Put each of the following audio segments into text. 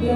Saya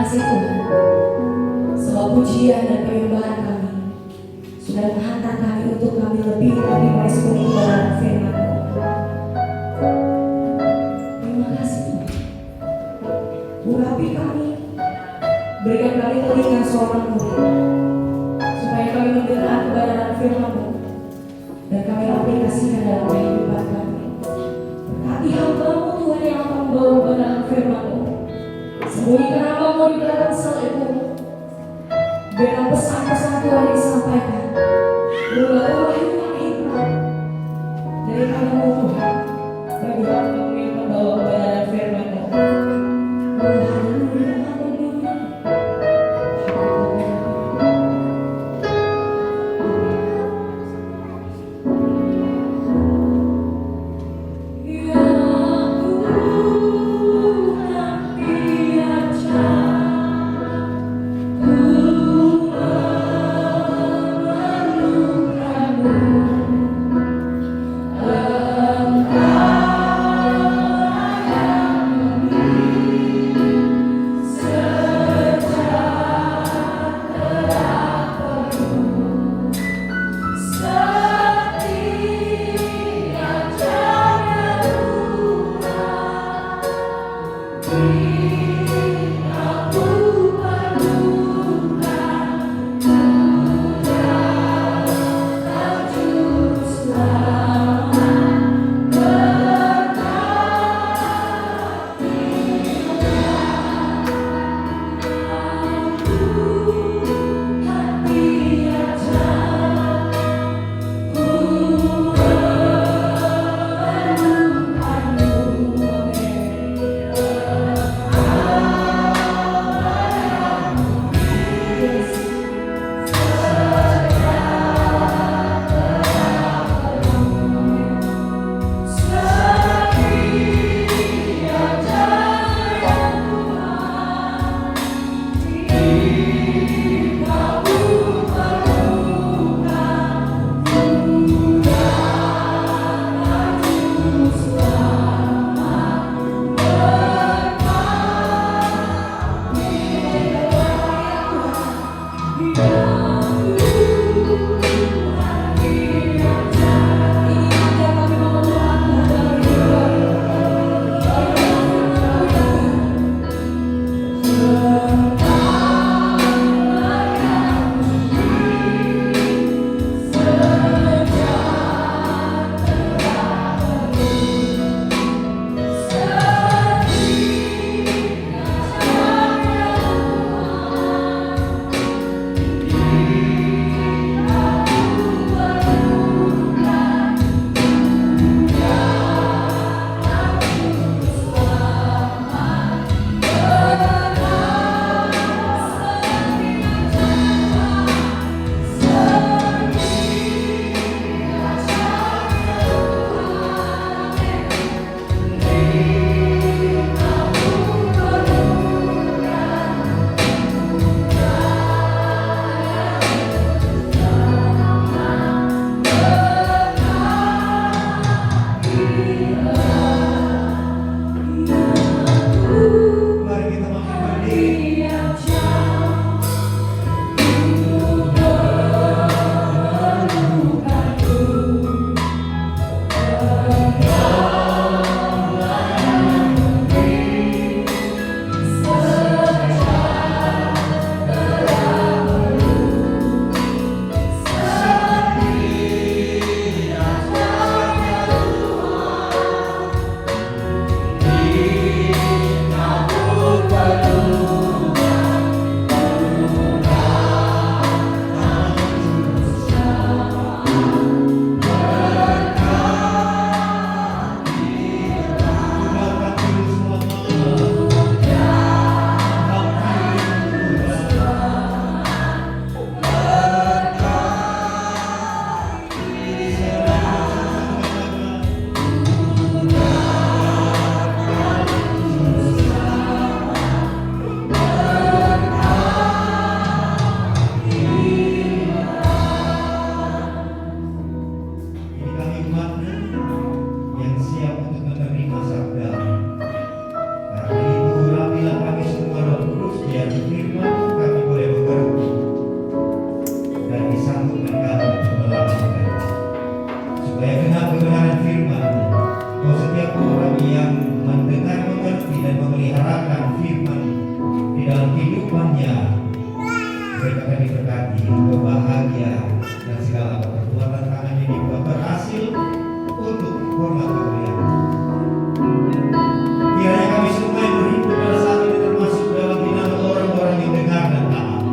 kasih Tuhan, sebab pujian dan penyembahan kami sudah menghantar kami untuk kami lebih meresponi kebenaran firman-Mu. Terima kasih Tuhan. Urapi kami, berikan kami telinga seorang murid, supaya kami mendengar kebenaran firman-Mu dan kami aplikasikan dalam kehidupan kami. Berkati hamba-Mu Tuhan yang akan membawa kebenaran firman-Mu. Sembunyikan hamba-Mu di belakang salibmu, biar pesan-pesan Tuhan disampaikan berupa wahyu yang hikmat dari tangan-Mu Tuhan bagi hamba-Mu yang membawa kebenaran firman-Mu. Haleluya, haleluya. kehidupannya. Mereka akan diberkati, berbahagia, dan segala perbuatan tangannya dibuat berhasil untuk hormat kemuliaan. Kiranya kami semua yang berhimpun pada saat ini termasuk dalam bilangan orang-orang yang dengar dan taat.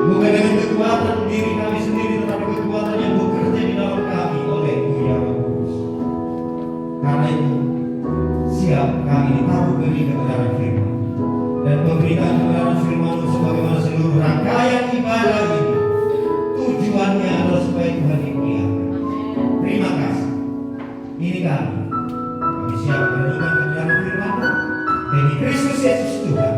Bukan dengan kekuatan diri kami sendiri, tetapi kekuatan yang bekerja di dalam kami oleh Tuhan Roh Kudus. Karena itu, siap kami ditaruh beri kebenaran firman dan pemberitaan kebenaran firman sebagaimana seluruh rangkaian ibadah ini tujuannya adalah supaya Tuhan dimuliakan. Terima kasih. Ini kami siap merenungkan kebenaran firman demi Kristus Yesus Tuhan.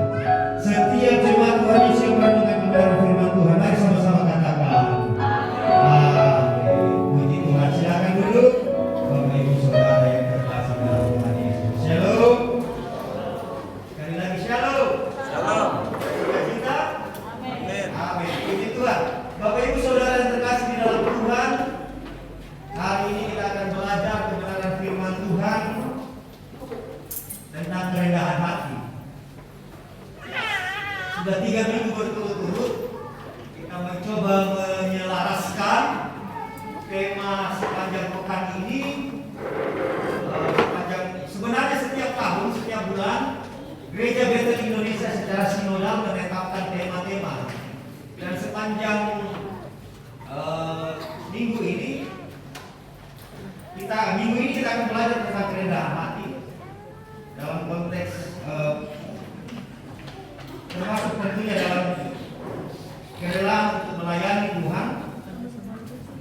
Setiap jemaat Tuhan yang siap merenungkan kebenaran firman Tuhan, mari sama-sama katakan amin. Puji Tuhan. Silakan duduk Bapak Ibu Saudara yang terkasih dalam Tuhan Yesus. Shalom. Sekali lagi shalom. Shalom. Sukacita. Amin. Amin. Puji Tuhan. Bapak Ibu Saudara yang terkasih di dalam Tuhan, hari ini kita akan belajar kebenaran firman Tuhan tentang kerendahan hati. Sudah 3 minggu berturut-turut kita mencoba menyelaraskan tema sepanjang pekan ini. Sebenarnya setiap tahun, setiap bulan Gereja Betel Indonesia secara sinodal menetapkan tema-tema. Dan sepanjang minggu ini kita akan belajar tentang kerendahan hati dalam konteks termasuk tentunya dalam kerelaan untuk melayani Tuhan.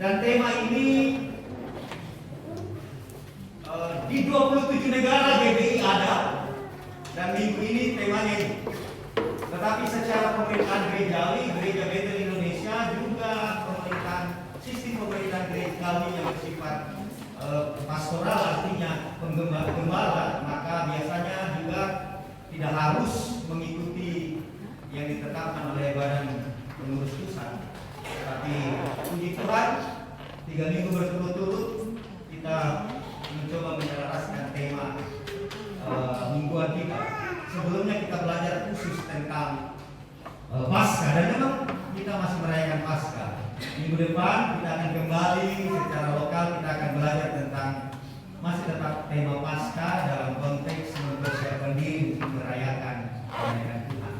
Dan tema ini di 27 negara GBI ada, dan minggu ini temanya ini. Tetapi secara pemerintahan gerejawi, Gereja Betel Indonesia juga sistem pemerintahan gerejawi yang bersifat pastoral, artinya penggembala, maka biasanya juga tidak harus mengikuti yang ditetapkan oleh Badan Pengurus Pusat. Tapi puji Tuhan, 3 minggu berturut-turut kita mencoba menyelaraskan tema mingguan kita. Sebelumnya kita belajar khusus tentang Paskah, dan memang kita masih merayakan Paskah. Minggu depan kita akan kembali secara lokal, kita akan belajar tentang masih tetap tema Paskah dalam konteks mempersiapkan diri untuk merayakan kemenangan Tuhan.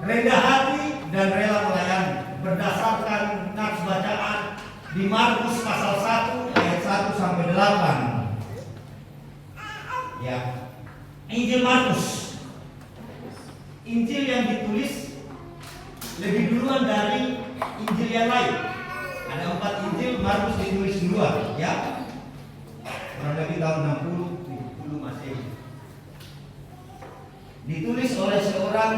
Rendah hati dan rela melayani berdasarkan nats bacaan di Markus pasal 1 ayat 1 sampai 8. Ya. Injil Markus, Injil yang ditulis lebih duluan dari Injil yang lain. Ada 4 Injil, Markus ditulis duluan, ya. Kurang lebih tahun 60, 70 Masehi. Ditulis oleh seorang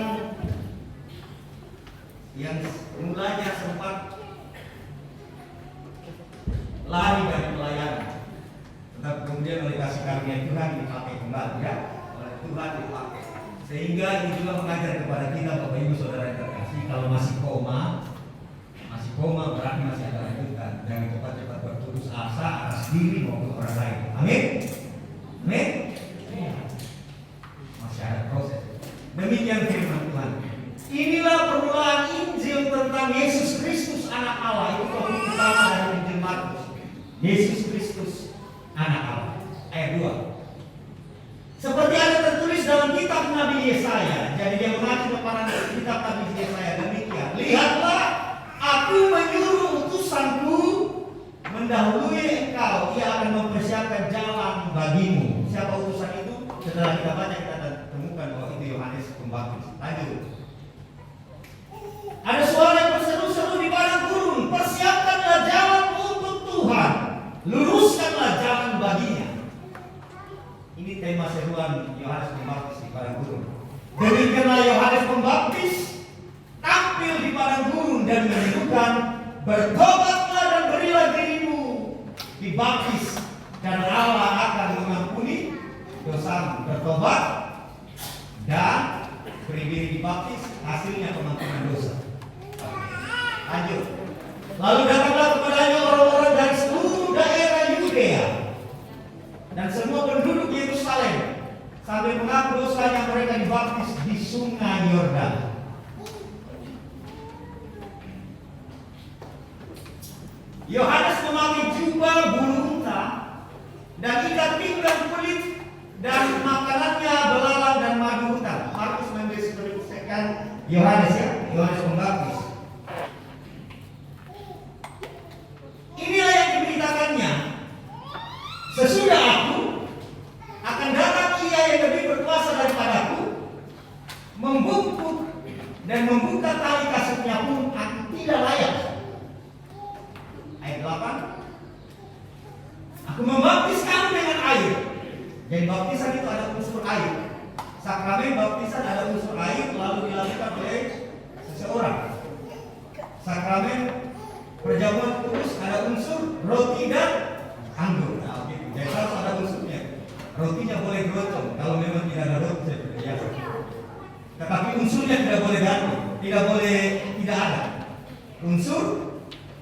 yang mulanya sempat lari dari pelayanan, tetapi kemudian oleh kasih karunia Tuhan dipakai kembali, ya. Tuhan dipakai, sehingga ini juga mengajar kepada kita Bapak Ibu Saudara yang terkasih, kalau masih koma berarti masih ada lanjutan. Jangan cepat-cepat berputus asa atas diri maupun orang lain. Amin. Amin. Masih ada proses. Demikian firman Tuhan. Inilah permulaan Injil tentang Yesus Kristus Anak Allah. Itu topik utama dari Injil Markus. Yesus Kristus Anak Allah. Ayat 2. Seperti ada tertulis dalam kitab Nabi Yesaya. Jadi dia mengacu kepada kitab Nabi Yesaya demikian. Lihatlah, aku menyuruh utusanku mendahului engkau. Ia akan mempersiapkan jalan bagimu. Siapa utusan itu? Setelah kita baca kita temukan bahwa itu Yohanes Pembaptis. Lanjut. Ada suara yang berseru-seru di padang gurun. Persiapkanlah jalan untuk Tuhan. Luruskanlah jalan baginya. Ini tema seruan Yohanes Pembaptis di padang gurun. Demikianlah Yohanes Pembaptis tampil di padang gurun dan menyerukan, bertobatlah dan berilah dirimu dibaptis, dan Allah akan mengampuni dosamu. Bertobat dan beri diri dibaptis, hasilnya pengampunan dosa. Lanjut. Lalu datanglah kepadanya orang-orang dari seluruh daerah Yudea dan semua penduduk Yerusalem, sambil mengaku dosanya mereka dibaptis di Sungai Yordan. Yohanes memakai jubah bulu unta dan ikat pinggang kulit dan makanannya belalang dan madu hutan. Markus mendeskripsikan Yohanes ya, Yohanes Pembaptis. Inilah yang diberitakannya. Sesudah aku akan datang Ia yang lebih berkuasa daripadaku, membungkuk dan membuka tali kasutnya pun aku tidak layak. Ayat 8. Aku membaptis kamu dengan air. Jadi baptisan itu ada unsur air. Sakramen baptisan ada unsur air lalu dilakukan oleh seseorang. Sakramen perjamuan kudus ada unsur roti dan anggur. Nah, gitu. Jadi harus ada unsurnya. Rotinya boleh gerocong kalau memang tidak ada roti seperti biasa. Tetapi unsurnya tidak boleh ganti, tidak boleh tidak ada. Unsur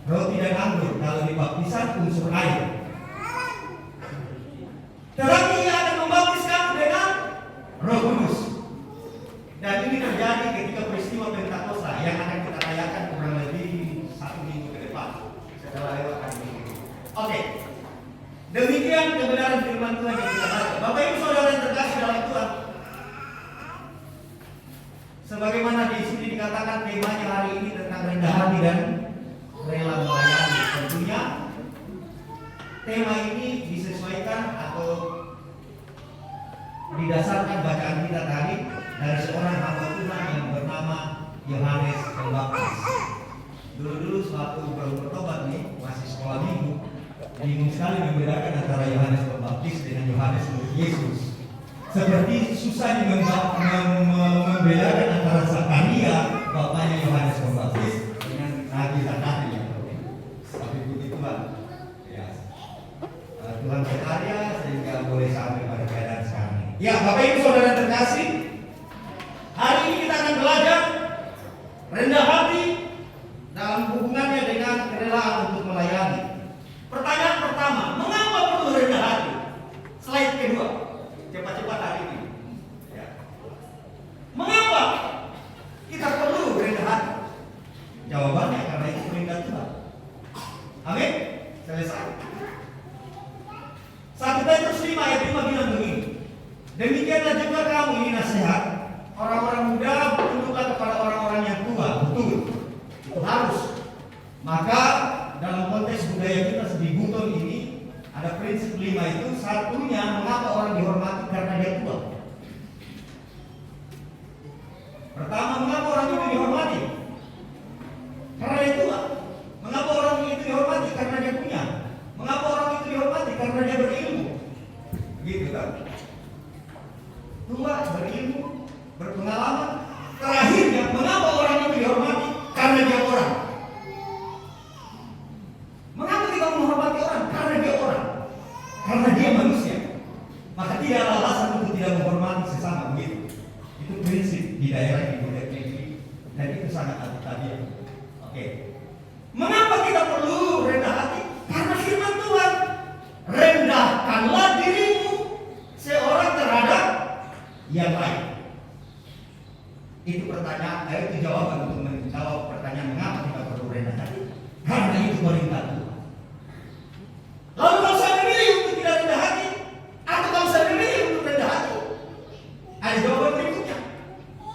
roti dan anggur. Kalau di baptisan unsur air. Tetapi Ia akan membaptis kamu dengan Roh Kudus. Dan ini terjadi ketika peristiwa Pentakosta yang akan kita rayakan kurang lebih 1 minggu ke depan setelah lewat hari ini. Oke. Demikian kebenaran firman Tuhan yang kita baca. Bapak Ibu Saudara yang terkasih dalam Tuhan, sebagaimana di sini dikatakan temanya hari ini tentang rendah hati dan rela melayani. Tentunya tema ini disesuaikan atau didasarkan bacaan kita tadi dari seorang hamba Tuhan yang bernama Yohanes Pembaptis. Dulu suatu baru bertobat nih, masih sekolah minggu, bingung sekali membedakan antara Yohanes Pembaptis dengan Yohanes Yesus. Seperti susah membedakan antara Zakaria, bapaknya Yohanes Pembaptis, dengan Nabi Zakaria. Tapi begitulah. Ya. Tuhan berkarya sehingga boleh sampai pada keadaan sekarang ini. Ya, Bapak Ibu Saudara terkasih, hari ini kita akan belajar rendah hati dalam hubungannya dengan kerelaan untuk melayani. Pertanyaan pertama, mengapa perlu rendah hati? Slide kedua, cepat-cepat hari ini. Ya. Mengapa kita perlu rendah hati? Jawabannya karena itu perintah Tuhan. Amin. Selesai. 1 Petrus 5 ayat 5 bilang begini. Demikianlah juga kamu, ini nasihat, orang-orang muda tunduklah kepada orang-orang yang tua. Betul. Itu harus. Maka dalam konteks budaya kita di Buton ini ada prinsip 5 itu. Satunya, mengapa orang dihormati? Karena dia tua. Pertama, mengapa orang itu dihormati? Karena dia tua. Mengapa orang itu dihormati? Karena dia punya. Mengapa orang itu dihormati? Karena dia berilmu. Gitu kan? Tua, berilmu, berpengalaman. Terakhirnya, mengapa orang itu dihormati? Karena dia orang. Mengapa kita menghormati orang? Karena dia orang. Karena dia manusia. Maka tidak ada alasan untuk tidak menghormati sesama, begitu. Itu prinsip di daerah di budaya negeri. Dan itu sangat tadi. Oke. Mengapa kita perlu rendah hati? Karena firman Tuhan, rendahkanlah dirimu seorang terhadap yang lain. Itu pertanyaan, itu jawaban untuk menjawab pertanyaan mengapa kita perlu rendah hati. Karena itu perintah Tuhan. Lalu kalau saya memilih untuk tidak rendah hati, atau kalau saya memilih untuk rendah hati, ada jawaban berikutnya.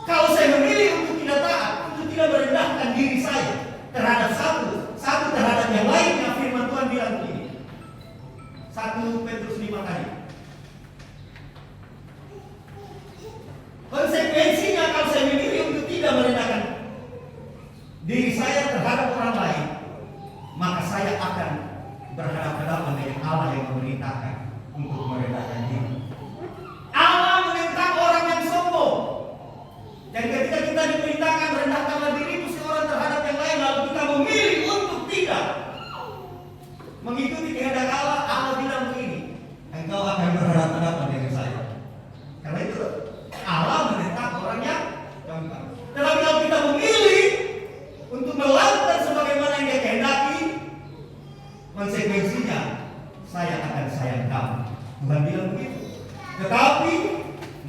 Kalau saya memilih untuk tidak taat, untuk tidak merendahkan diri saya terhadap satu terhadap yang lainnya, firman Tuhan bilang begini. 1 Petrus 5 tadi. Konsekuensinya kalau saya memilih untuk tidak merendahkan diri saya terhadap orang lain, maka saya akan berhadapan-hadapan dengan Allah yang memerintahkan untuk merendahkan diri. Allah menentang orang yang sombong. Dan ketika kita diperintahkan rendahkanlah dirimu seorang terhadap yang lain, lalu kita memilih untuk tidak mengikuti kehendak Allah, Allah bilang begini, engkau akan berhadapan-hadapan dengan saya. Karena itu Allah menentang orang yang gampang. Tetapi kalau kita memilih untuk melakukan sebagaimana yang Dia kehendaki, konsekuensinya saya akan sayang kamu. Tuhan bilang begitu. Tetapi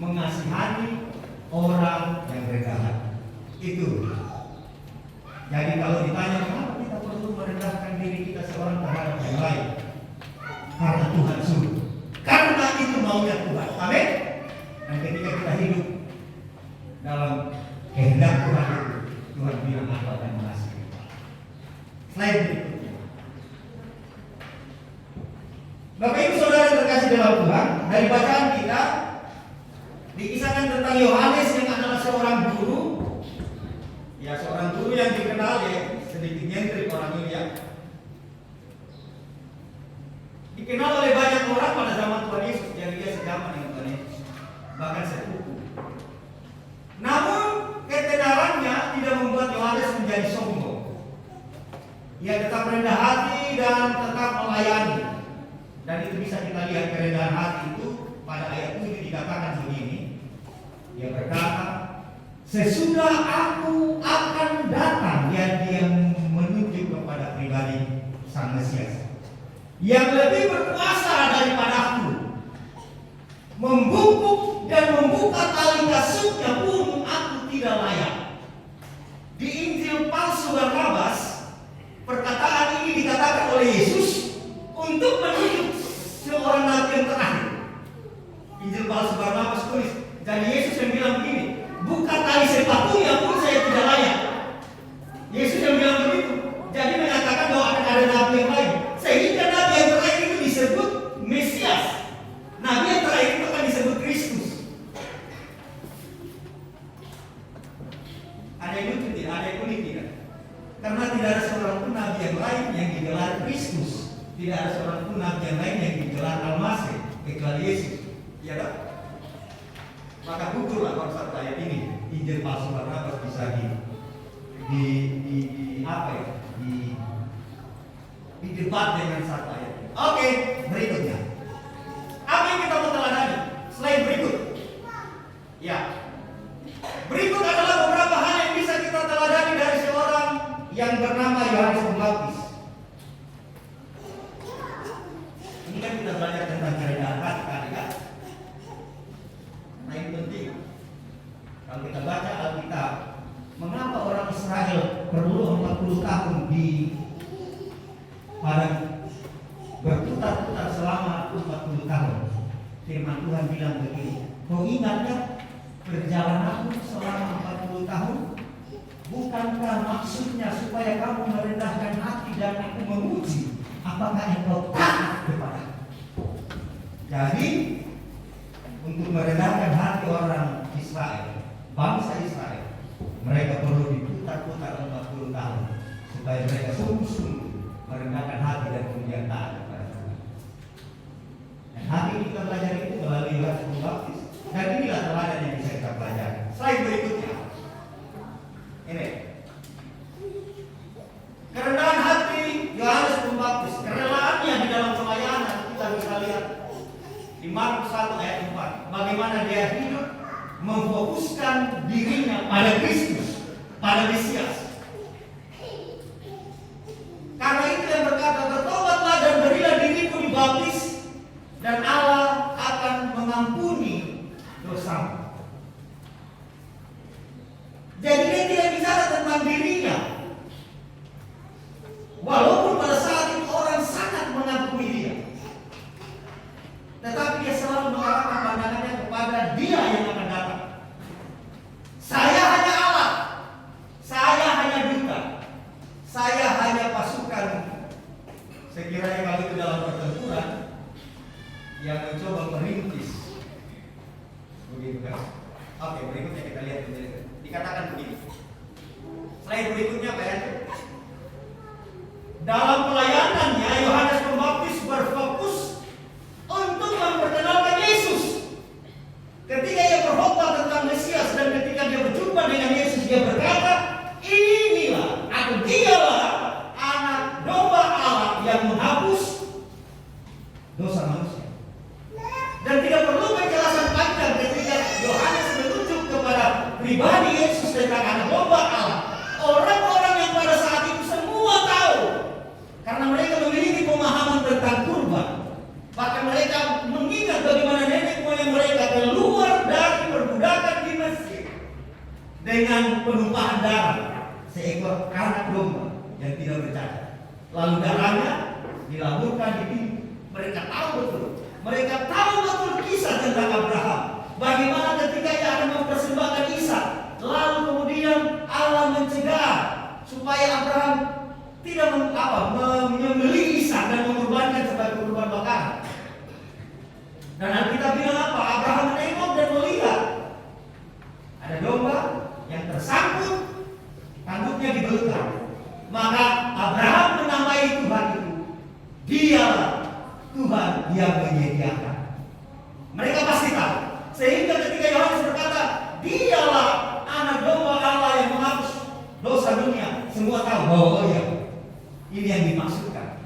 mengasihani orang yang rendah hati. Itu. Jadi kalau ditanya mengapa kita perlu merendahkan diri kita seorang terhadap yang lain. Karena Tuhan suruh. Karena itu maunya Tuhan. Amin. Dan ketika kita hidup dalam kehendak Tuhan itu, Tuhan bilang apa dan mengasihi. Slide berikutnya. Bapak Ibu Saudara yang terkasih dalam Tuhan, dari bacaan kita dikisahkan tentang Yohanes yang adalah seorang guru. Ya, seorang guru yang dikenal ya, sedikit nyentrik orang ini ya. Dikenal oleh banyak orang pada zaman Tuhan Yesus, yang dia sejaman dengan Tuhan Yesus, bahkan sepupu. Namun ketenarannya tidak membuat Yohanes menjadi sombong. Ia tetap rendah hati dan tetap melayani. Dan itu bisa kita lihat kerendahan hati itu pada ayat 7 dikatakan begini. Dia berkata, sesudah aku akan datang, dia menunjuk kepada pribadi Sang Mesias yang lebih berkuasa daripada aku, membungkuk dan membuka tali kasutnya pun aku tidak layak. Di Injil palsu Barnabas, perkataan ini dikatakan oleh Yesus untuk menunjuk seorang nabi yang terakhir. Injil palsu Barnabas tulis, jadi Yesus yang bilang begini, buka tali sepatunya pun saya tidak layak. Yesus yang bilang begitu, jadi menyatakan bahwa akan ada nabi yang lain, sehingga nabi yang terakhir itu disebut Mesias. Nabi yang terakhir itu akan disebut Kristus. Ada yang lucu tidak? Ada yang unik tidak? Karena tidak ada seorang pun nabi yang lain yang digelar Kristus. Tidak ada seorang pun nabi yang lain yang digelar Al-Masih kecuali Yesus. Ya tak? Maka gugurlah konsep ayat ini. Injil palsu Barnabas bisa di debat dengan satu ayat. Oke, berikutnya. Apa yang kita mau teladani? Slide berikut. Ya. Berikut adalah beberapa hal yang bisa kita teladani dari seorang yang bernama Yohanes Pembaptis. Ini kan kita belajar tentang kerendahan hati kan? Nah ini penting. Kalau kita baca Alkitab, mengapa orang Israel perlu 40 tahun di padang berputar-putar selama 40 tahun? Firman Tuhan bilang begini, kau ingatkan perjalananmu selama 40 tahun? Bukankah maksudnya supaya kamu merendahkan hati dan aku menguji apakah engkau taat kepada? Jadi untuk merendahkan hati orang Israel, bangsa Israel, mereka perlu diputar-putar 40 tahun supaya mereka sungguh-sungguh merendahkan hati dan kemudian taat kepada Tuhan. Dan hati kita belajar itu melalui Yohanes Pembaptis. Dan inilah teladan yang bisa kita pelajari. Slide berikutnya. Ini kerendahan hati Yohanes Pembaptis, kerelaannya di dalam pelayanan kita bisa lihat di Markus 1 ayat 4. Bagaimana dia hidup memfokuskan dirinya pada Kristus, pada Mesias. Karena itu yang berkata, bertobatlah dan berilah dirimu dibaptis dan Allah akan mengampuni dosamu. Jadi dia tidak bicara tentang dirinya. Walaupun pada saat itu orang sangat mengagumi dia, tetapi dia selalu mengarahkan pandangannya kepada dia yang akan datang. Saya hanya Allah, saya hanya duta, saya hanya pasukan. Sekiranya kalau itu dalam pertempuran yang mencoba merintis, begitu kan? Oke, berikutnya kita lihat dikatakan begini. Slide berikutnya Pak Yanto. Dalam pelayanannya Yohanes Pembaptis berfokus untuk memperkenalkan Yesus. Ketika ia berkhotbah tentang Mesias dan ketika dia berjumpa dengan Yesus, dia berkata, inilah atau dialah anak domba Allah yang menghapus dosa manusia. Dan tidak perlu penjelasan panjang ketika Yohanes menunjuk kepada pribadi Yesus tentang anak domba Allah. Orang-orang yang pada saat itu semua tahu, karena mereka memiliki pemahaman tentang kurban. Bahkan mereka mengingat bagaimana nenek moyang mereka keluar dari perbudakan di Mesir dengan penumpahan darah seekor anak domba yang tidak bercacat. lalu darahnya dilaburkan di pintu. Mereka tahu betul. Mereka tahu betul kisah tentang Abraham. Bagaimana ketika ia akan mempersembahkan Ishak, lalu kemudian Allah mencegah supaya Abraham tidak menyembelih Ishak dan mengorbankan sebagai kurban bakaran. Dan Alkitab bilang apa? Abraham menengok dan melihat ada domba yang tersangkut, tanduknya dibelenggar. Maka Abraham menamai Tuhan itu, Dialah Tuhan yang menyediakan. Mereka pasti tahu. Sehingga ketika Yohanes berkata, Dialah anak domba Allah yang menghapus dosa dunia, semua tahu. Oh iya, ini yang dimaksudkan.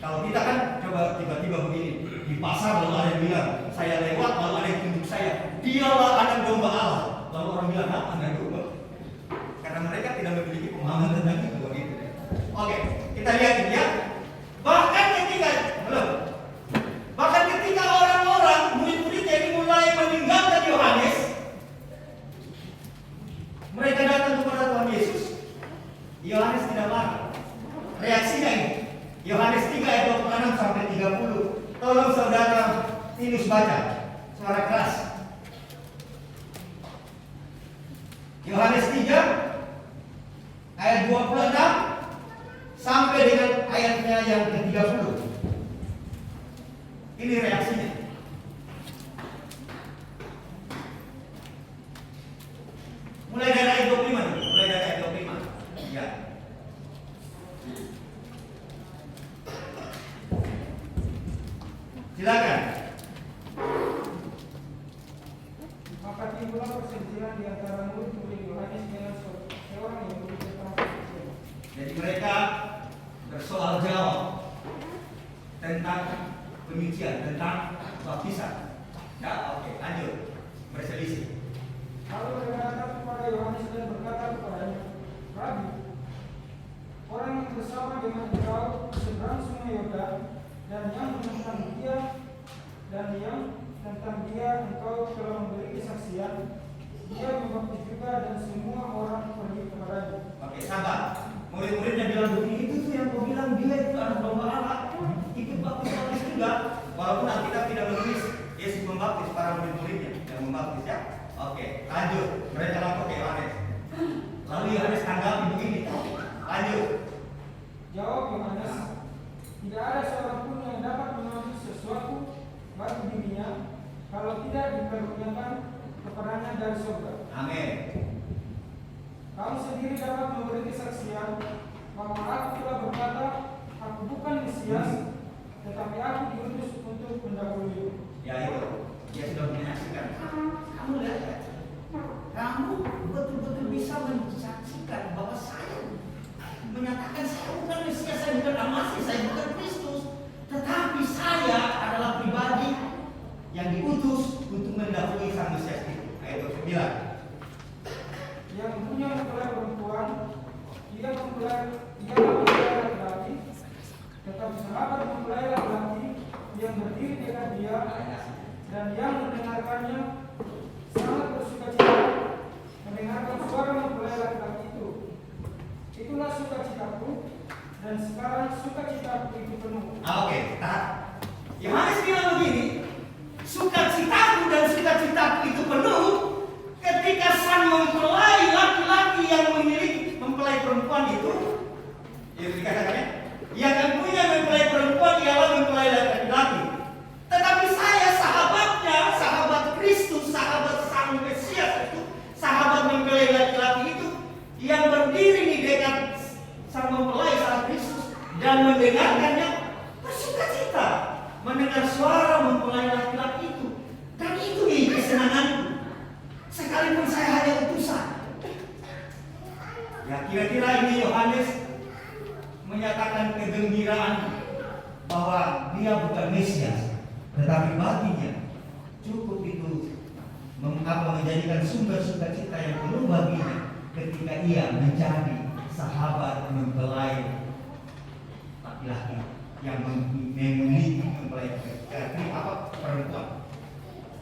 Kalau kita kan coba tiba-tiba begini di pasar, lalu ada yang bilang saya lewat, lalu ada yang tunjuk saya, Dialah anak domba Allah. Lalu orang bilang apa anak domba? Karena mereka tidak memiliki pemahaman tentang itu begitu. Oke, kita lihat ini ya. Bahkan ketika orang-orang murid-muridnya ini mulai meninggalkan Yohanes, mereka datang kepada Tuhan Yesus. Yohanes tidak marah. Reaksinya ini Yohanes 3 ayat 26 sampai 30. Tolong saudara Tinus baca suara keras. Yohanes 3 ayat 26 sampai dengan ayatnya yang ke-30. Ini reaksinya. Mulai dari ayat 25 nih. Mulai dari ayat 25. Ya. Silakan. Maka timbullah perselisihan di antara murid-murid Yohanes dengan seorang yang berkata. Jadi mereka bersoal jawab tentang penyucian, tentang baptisan. Ya, oke, lanjut. Berselisih. Lalu mereka datang kepada Yohanes dan berkata kepadanya, Rabi, orang yang bersama dengan engkau seberang sungai Yordan, dan yang tentang dia engkau telah memberi kesaksian, dia membaptis juga dan semua orang pergi kepadanya. Oke, sabar. Murid-muridnya bilang begini, itu tuh yang kau bilang dia itu anak domba Allah, ikut baptis juga. Walaupun Alkitab tidak menulis Yesus membaptis, para murid-muridnya yang membaptis ya. Oke, lanjut. Mereka lapor ke Yohanes. Lalu Yohanes tanggapi begini. Lanjut. Jawab Yohanes, tidak ada seorang pun yang dapat mengambil sesuatu bagi dirinya kalau tidak dikaruniakan kepadanya dari surga. Amin. Kamu sendiri dapat memberi kesaksian bahwa aku telah berkata, aku bukan Mesias, tetapi aku diutus untuk mendahului. Ya itu, dia sudah menyaksikan. Kamu lihat ya, kamu betul-betul bisa menyaksikan bahwa saya menyatakan saya bukan Mesias, saya bukan Al-Masih, saya bukan Kristus, tetapi saya adalah pribadi yang diutus untuk mendahului sang Mesias itu. Ayat 9. Yang punya mempelai perempuan, ia mempelai laki-laki, tetapi sahabat mempelai laki-laki yang berdiri dekat dia dan yang mendengarkannya sangat bersukacita mendengarkan suara mempelai laki-laki itu. Itulah sukacitaku, dan sekarang sukacitaku itu penuh. Oke, tahan. Yohanes bilang begini, sukacitaku dan sukacitaku itu penuh ketika sang mempelai laki-laki yang memiliki mempelai perempuan itu, yang dikatakannya, yang akan punya mempelai perempuan ialah mempelai laki-laki. Tetapi saya sahabatnya, sahabat Kristus, sahabat sang Mesias itu, sahabat mempelai laki-laki itu, yang berdiri di dekat sang mempelai sang Kristus dan mendengarkannya bersukacita mendengar suara mempelai laki-laki itu. Dan itu kesenanganku. Sekalipun saya hanya utusan. Ya kira-kira ini Yohanes menyatakan kegembiraan bahwa dia bukan Mesias, tetapi baginya cukup itu menjadikan sumber sukacita yang penuh baginya ketika ia menjadi sahabat mempelai laki-laki yang memiliki mempelai perempuan.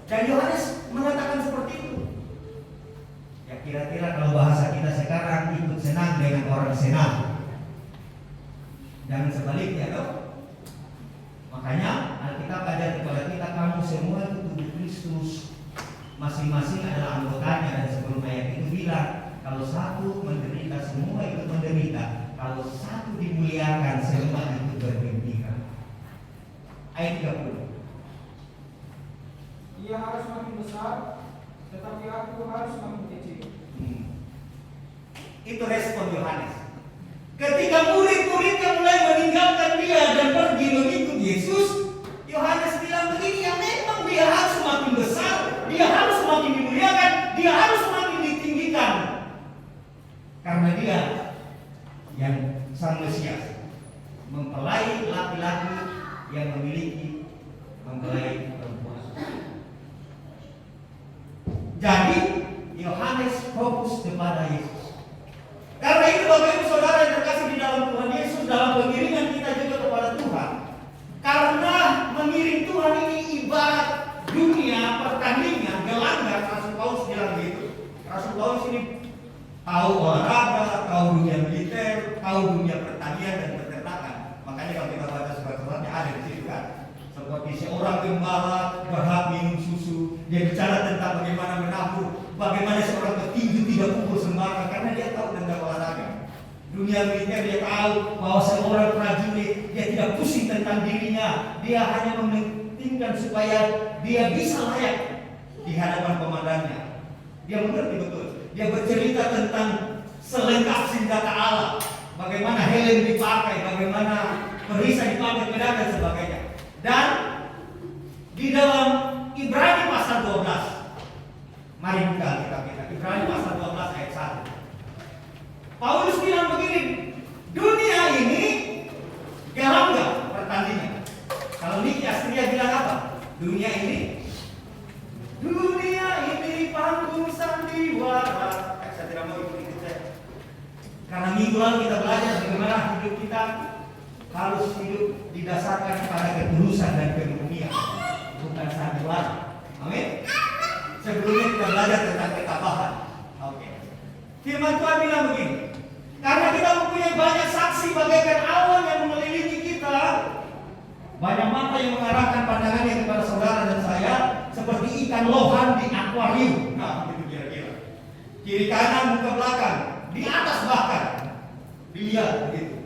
Dan Yohanes mengatakan seperti itu. Ya kira-kira kalau bahasa kita sekarang ikut senang dengan orang senang. Jangan sebaliknya dong. Makanya Alkitab ajar kepada kita, kamu semua itu tubuh Kristus, masing-masing adalah anggotanya. Dan sebelum ayat itu bilang, kalau satu menderita semua ikut menderita, kalau satu dimuliakan semua ikut bergembira. Ayat 30. Ia harus makin besar, tetapi aku harus makin kecil. Itu respon Yohanes. Ketika murid-muridnya mulai meninggalkan dia dan pergi mengikut Yesus, Yohanes bilang begini, ya memang dia harus semakin besar, dia harus semakin dimuliakan, dia harus semakin ditinggikan. Karena dia yang sang Mesias mempelai laki-laki yang memiliki mempelai perempuan. Jadi Yohanes fokus kepada Yesus. Karena itu Bapak Ibu Saudara yang terkasih di dalam Tuhan Yesus, dalam pengiringan kita juga kepada Tuhan. Karena mengiring Tuhan ini ibarat dunia pertandingan, gelanggang. Rasul Paulus bilang gitu. Rasul Paulus ini tahu olahraga, tahu dunia militer, tahu dunia pertanian dan peternakan. Makanya kalau kita baca surat-suratnya ada di situ kan. Seperti seorang gembala berhak minum susu, dia bicara tentang bagaimana menabur, bagaimana seorang petinju tidak pukul sembarangan karena dia tahu tentang olahraga. Dunia militer dia tahu bahwa seorang prajurit dia tidak pusing tentang dirinya, dia hanya mementingkan supaya dia bisa layak di hadapan komandannya. Dia mengerti betul. Dia bercerita tentang selengkap senjata Allah, bagaimana helm dipakai, bagaimana perisai dipakai, pedang dan sebagainya. Dan di dalam Ibrani pasal 12, mari buka kita Ibrani pasal 12 ayat 1. Paulus bilang begini, dunia ini gelanggang pertandingan. Kalau Niki Astria bilang apa? Dunia ini panggung sandiwara. Saya tidak mau ikut saya. Karena minggu lalu kita belajar bagaimana hidup kita harus hidup didasarkan pada ketulusan dan kemurnian, bukan sandiwara. Amin. Sebelumnya kita belajar tentang ketabahan. Oke. Firman Tuhan bilang begini, karena kita mempunyai banyak saksi bagaikan awan yang mengelilingi kita, banyak mata yang mengarahkan pandangannya kepada saudara dan saya, seperti ikan lohan di akuarium. Nah, itu kira-kira. Kiri kanan, muka belakang, di atas bahkan. Dilihat begitu.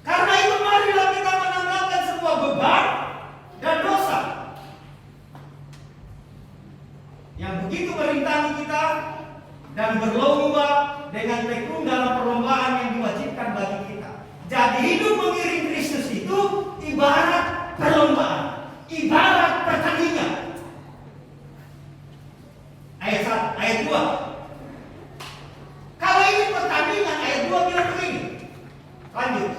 Karena itu marilah kita menanggalkan semua beban dan dosa yang begitu merintangi kita dan berlomba dengan tekun dalam perlombaan yang diwajibkan bagi kita. Jadi hidup mengiring Kristus itu ibarat perlombaan, ibarat pertandingan. Ayat 2. Kalau ini pertandingan, ayat 2 bilang begini. Lanjut.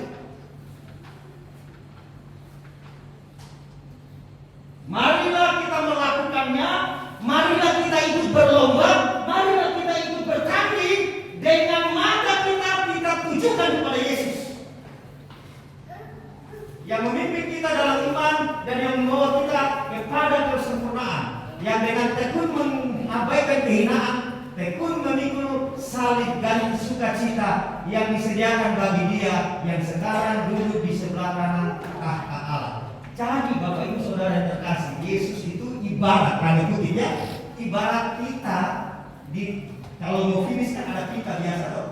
Marilah kita melakukannya, marilah kita ikut berlomba, marilah kita ikut bertanding dengan mata kita tujukan kepada Yesus yang memimpin kita dalam iman dan yang membawa kita kepada kesempurnaan, yang dengan tekun mengabaikan kehinaan, tekun memikul salib dan sukacita yang disediakan bagi Dia yang sekarang duduk di sebelah kanan tahta Allah. Jadi Bapak Ibu Saudara yang terkasih, Yesus itu ibarat, kan ikutinya, ibarat kita di kalau mau finish kan ada kita biasa tuh,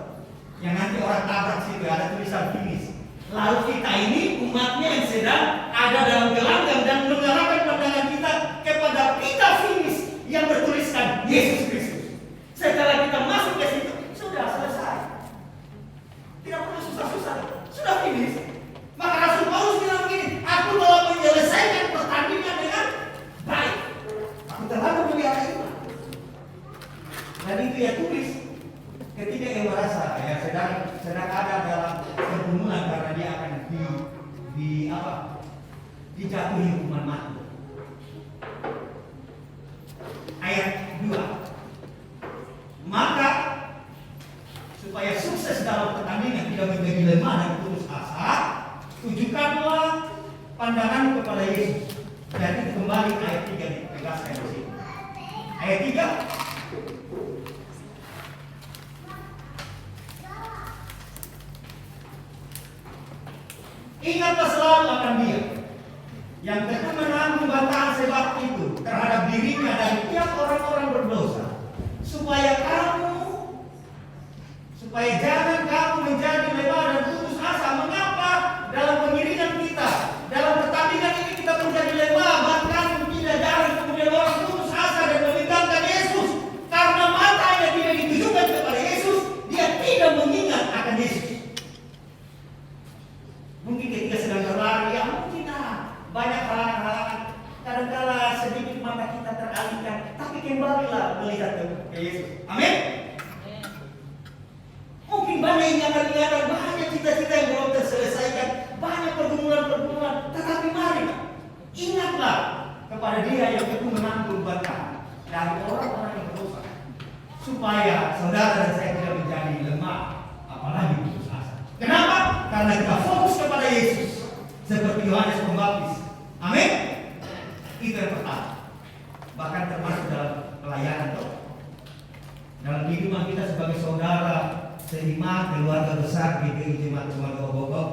yang nanti orang tabrak situ ada tulisan finish. Lalu kita ini umatnya yang sedang ada dalam gelanggang dan mengarahkan pandangan kita kepada pita finish yang bertuliskan Yesus Kristus. Setelah kita masuk ke situ, sudah selesai. Tidak perlu susah-susah, sudah finish. Maka Rasul Paulus bilang begini, aku telah menyelesaikan pertandingan dengan baik. Aku telah memelihara iman. Dan itu ya tulis ketika dia merasa ya sedang ada dalam pergumulan karena dia akan dijatuhi hukuman mati. Ayat 2. Maka supaya sukses dalam pertandingan, tidak menjadi lemah dan putus asa, tujukanlah pandangan kepada Yesus. Jadi kembali ayat 3 ditegaskan di sini. Ayat 3. Ingatlah selalu akan Dia yang telah menanggung bantahan sebab itu terhadap dirinya dan tiap orang-orang berdosa, supaya jangan kamu menjadi lemah dan putus asa. Mengapa dalam pengiringan kita, dalam pertandingan ini kita menjadi lemah, bahkan tidak jarang kemudian orang putus asa dan meninggalkan Yesus karena matanya tidak ditujukan kepada Yesus, dia tidak mengingat akan Yesus. Mungkin ketika sedang berlari, ya mungkin banyak halangan-halangan. Kadang-kala sedikit mata kita teralihkan, tapi kembalilah melihat ke Yesus. Amin. Mungkin banyak ingatan-ingatan, banyak cita-cita yang belum terselesaikan, banyak pergumulan-pergumulan, tetapi mari ingatlah kepada Dia yang teguh menanggung bantahan dari orang-orang yang berdosa, supaya saudara dan saya tidak menjadi lemah, apalagi putus asa. Kenapa? Karena kita fokus kepada Yesus seperti Yohanes Pembaptis. Amin. Itu yang pertama. Bahkan termasuk dalam pelayanan dalam kehidupan kita sebagai saudara seiman, keluarga besar GPI Jemaat Keluarga Bogor,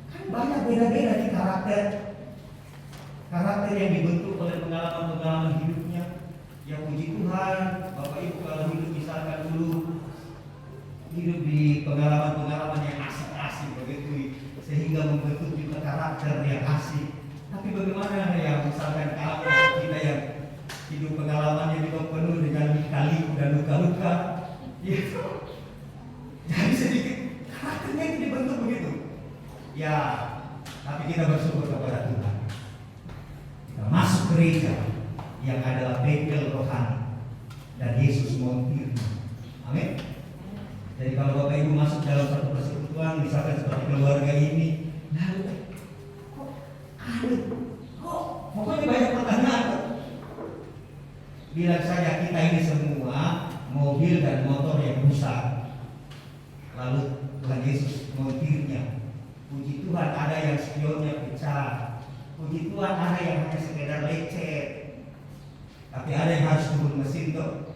kan banyak beda-beda di karakter yang dibentuk oleh pengalaman-pengalaman hidupnya. Ya puji Tuhan, Bapak Ibu kalau hidup misalkan dulu hidup di pengalaman-pengalaman yang asik-asik begitu, sehingga membentuk juga karakter yang asik. Tapi bagaimana yang misalkan kalau kita yang hidup pengalamannya juga penuh dengan lika-liku dan luka-luka, ya, jadi sedikit karakternya itu dibentuk begitu. Ya, tapi kita bersyukur kepada Tuhan. Kita masuk gereja yang adalah bengkel rohani dan Yesus montir. Amin. Jadi kalau Bapak Ibu masuk dalam satu persekutuan, misalkan seperti keluarga ini, pokoknya banyak pertanyaan. Bilang saja kita ini semua mobil dan motor yang rusak, lalu Tuhan Yesus montirnya. Puji Tuhan ada yang spionnya pecah, puji Tuhan ada yang hanya sekedar lecet, tapi ada yang harus turun mesin tuh.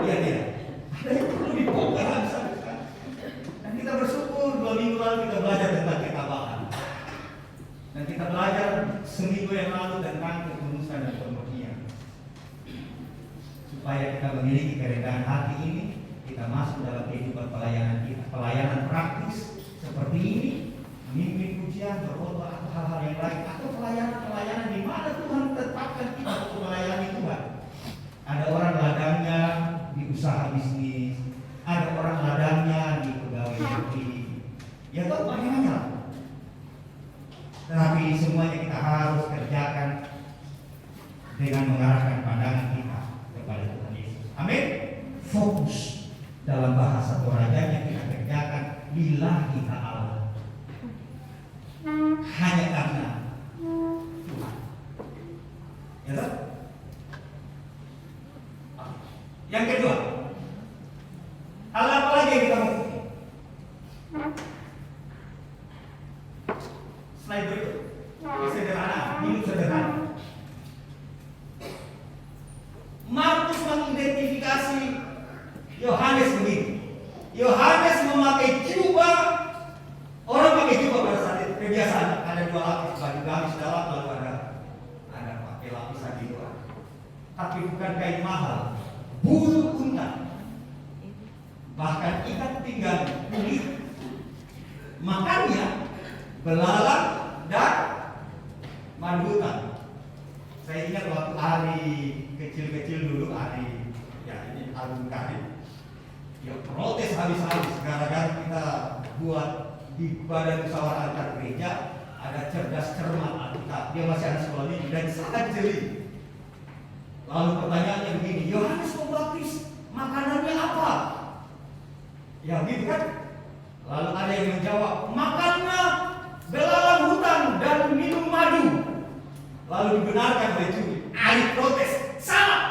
Iya tidak? Ada yang perlu dibongkar habis-habisan. Dan kita bersyukur 2 minggu lalu kita belajar tentang ketabahan. Dan kita belajar seminggu yang lalu tentang ketulusan dan pemurnian. Supaya kita memiliki kerendahan hati ini, kita masuk dalam kehidupan pelayanan kita, pelayanan praktis seperti ini, memimpin pujian, berkhotbah atau hal-hal yang lain, atau pelayanan-pelayanan di mana Tuhan tetapkan kita untuk melayani Tuhan. Ada orang ladangnya di usaha bisnis, ada orang ladangnya di pegawai negeri, ya tahu bagaimana. Tetapi semuanya kita harus kerjakan dengan mengarahkan pandangan kita kepada Tuhan Yesus. Amin. Fokus dalam bahasa Torahnya kita kerjakan lillahi ta'ala, hanya karena Tuhan. Ya tak? Yang kedua, hal apa lagi yang kita mau? Slide berikut. Sederhana, hidup sederhana. Markus mengidentifikasi Yohanes begini. Yohanes memakai jubah. Orang pakai jubah pada saat itu kebiasaan. Ada 2 lapis baju gamis dalam, lalu ada pakai lapisan di luar. Tapi bukan kain mahal, bulu unta. Bahkan ikat pinggang kulit. Makannya belalang dan mandutan. Saya ingat waktu hari kecil-kecil dulu, hari ya ini album karir, ya protes habis-habis gara-gara kita buat di badan musyawarah antar gereja ada cerdas cermat Alkitab. Dia masih anak sekolah minggu dan sangat jeli. Lalu pertanyaannya begini, Yohanes Pembaptis makanannya apa? Ya gitu kan? Lalu ada yang menjawab, makannya belalang hutan dan minum madu. Lalu dibenarkan oleh juri. Ari protes, salah.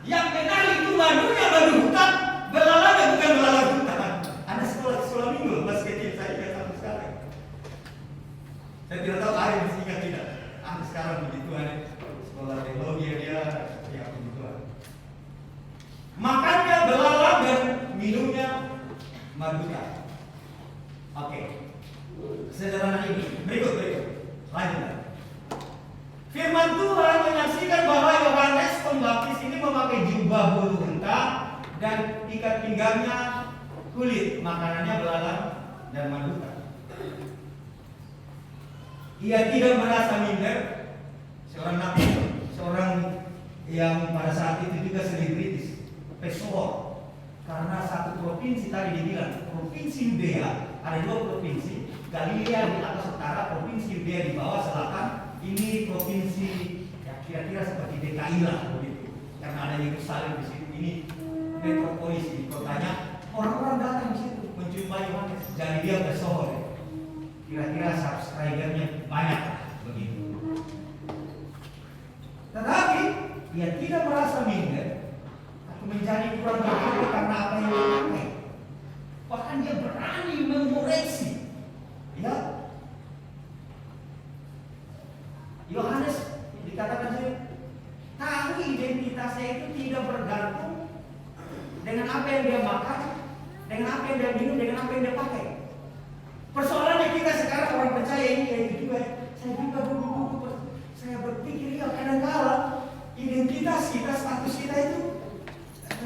Yang benar itu madunya madu hutan, belalangnya bukan belalang hutan. Anda sekolah minggu, masih kecil, saya ingat sampai sekarang. Saya tidak tahu Ari masih ingat tidak. Sekarang begitu ada sekolah teologi dia, ya begitu. Makannya belalang dan minumnya madu hutan. Oke. Sederhana ini. Berikut. Lanjut. Firman Tuhan menyaksikan bahwa Yohanes Pembaptis ini memakai jubah bulu unta dan ikat pinggangnya kulit, makanannya belalang dan manduka. Ia tidak merasa minder, seorang nabi, seorang yang pada saat itu juga selebritis, pesohor. Karena satu provinsi tadi dibilang, provinsi Yudea, ada 2 provinsi, Galilea di atas utara, provinsi Yudea di bawah selatan. Ini provinsi ya kira-kira seperti DKI lah begitu. Karena ada Yerusalem di situ. Ini metropolis di kotanya. Orang-orang datang di situ menjumpai Yohanes. Jadi dia pesohor. Ya. Kira-kira subscribernya banyak begitu. Tetapi ia tidak merasa minder atau menjadi kurang bersyukur karena apa yang dia pakai. Bahkan dia berani mengoreksi. Ya. Yohanes dikatakan sih tahu identitasnya itu tidak bergantung dengan apa yang dia makan, dengan apa yang dia minum, dengan apa yang dia pakai. Persoalannya kita sekarang orang percaya ini yaitu juga saya juga saya berpikir ya kadang-kala identitas kita, status kita itu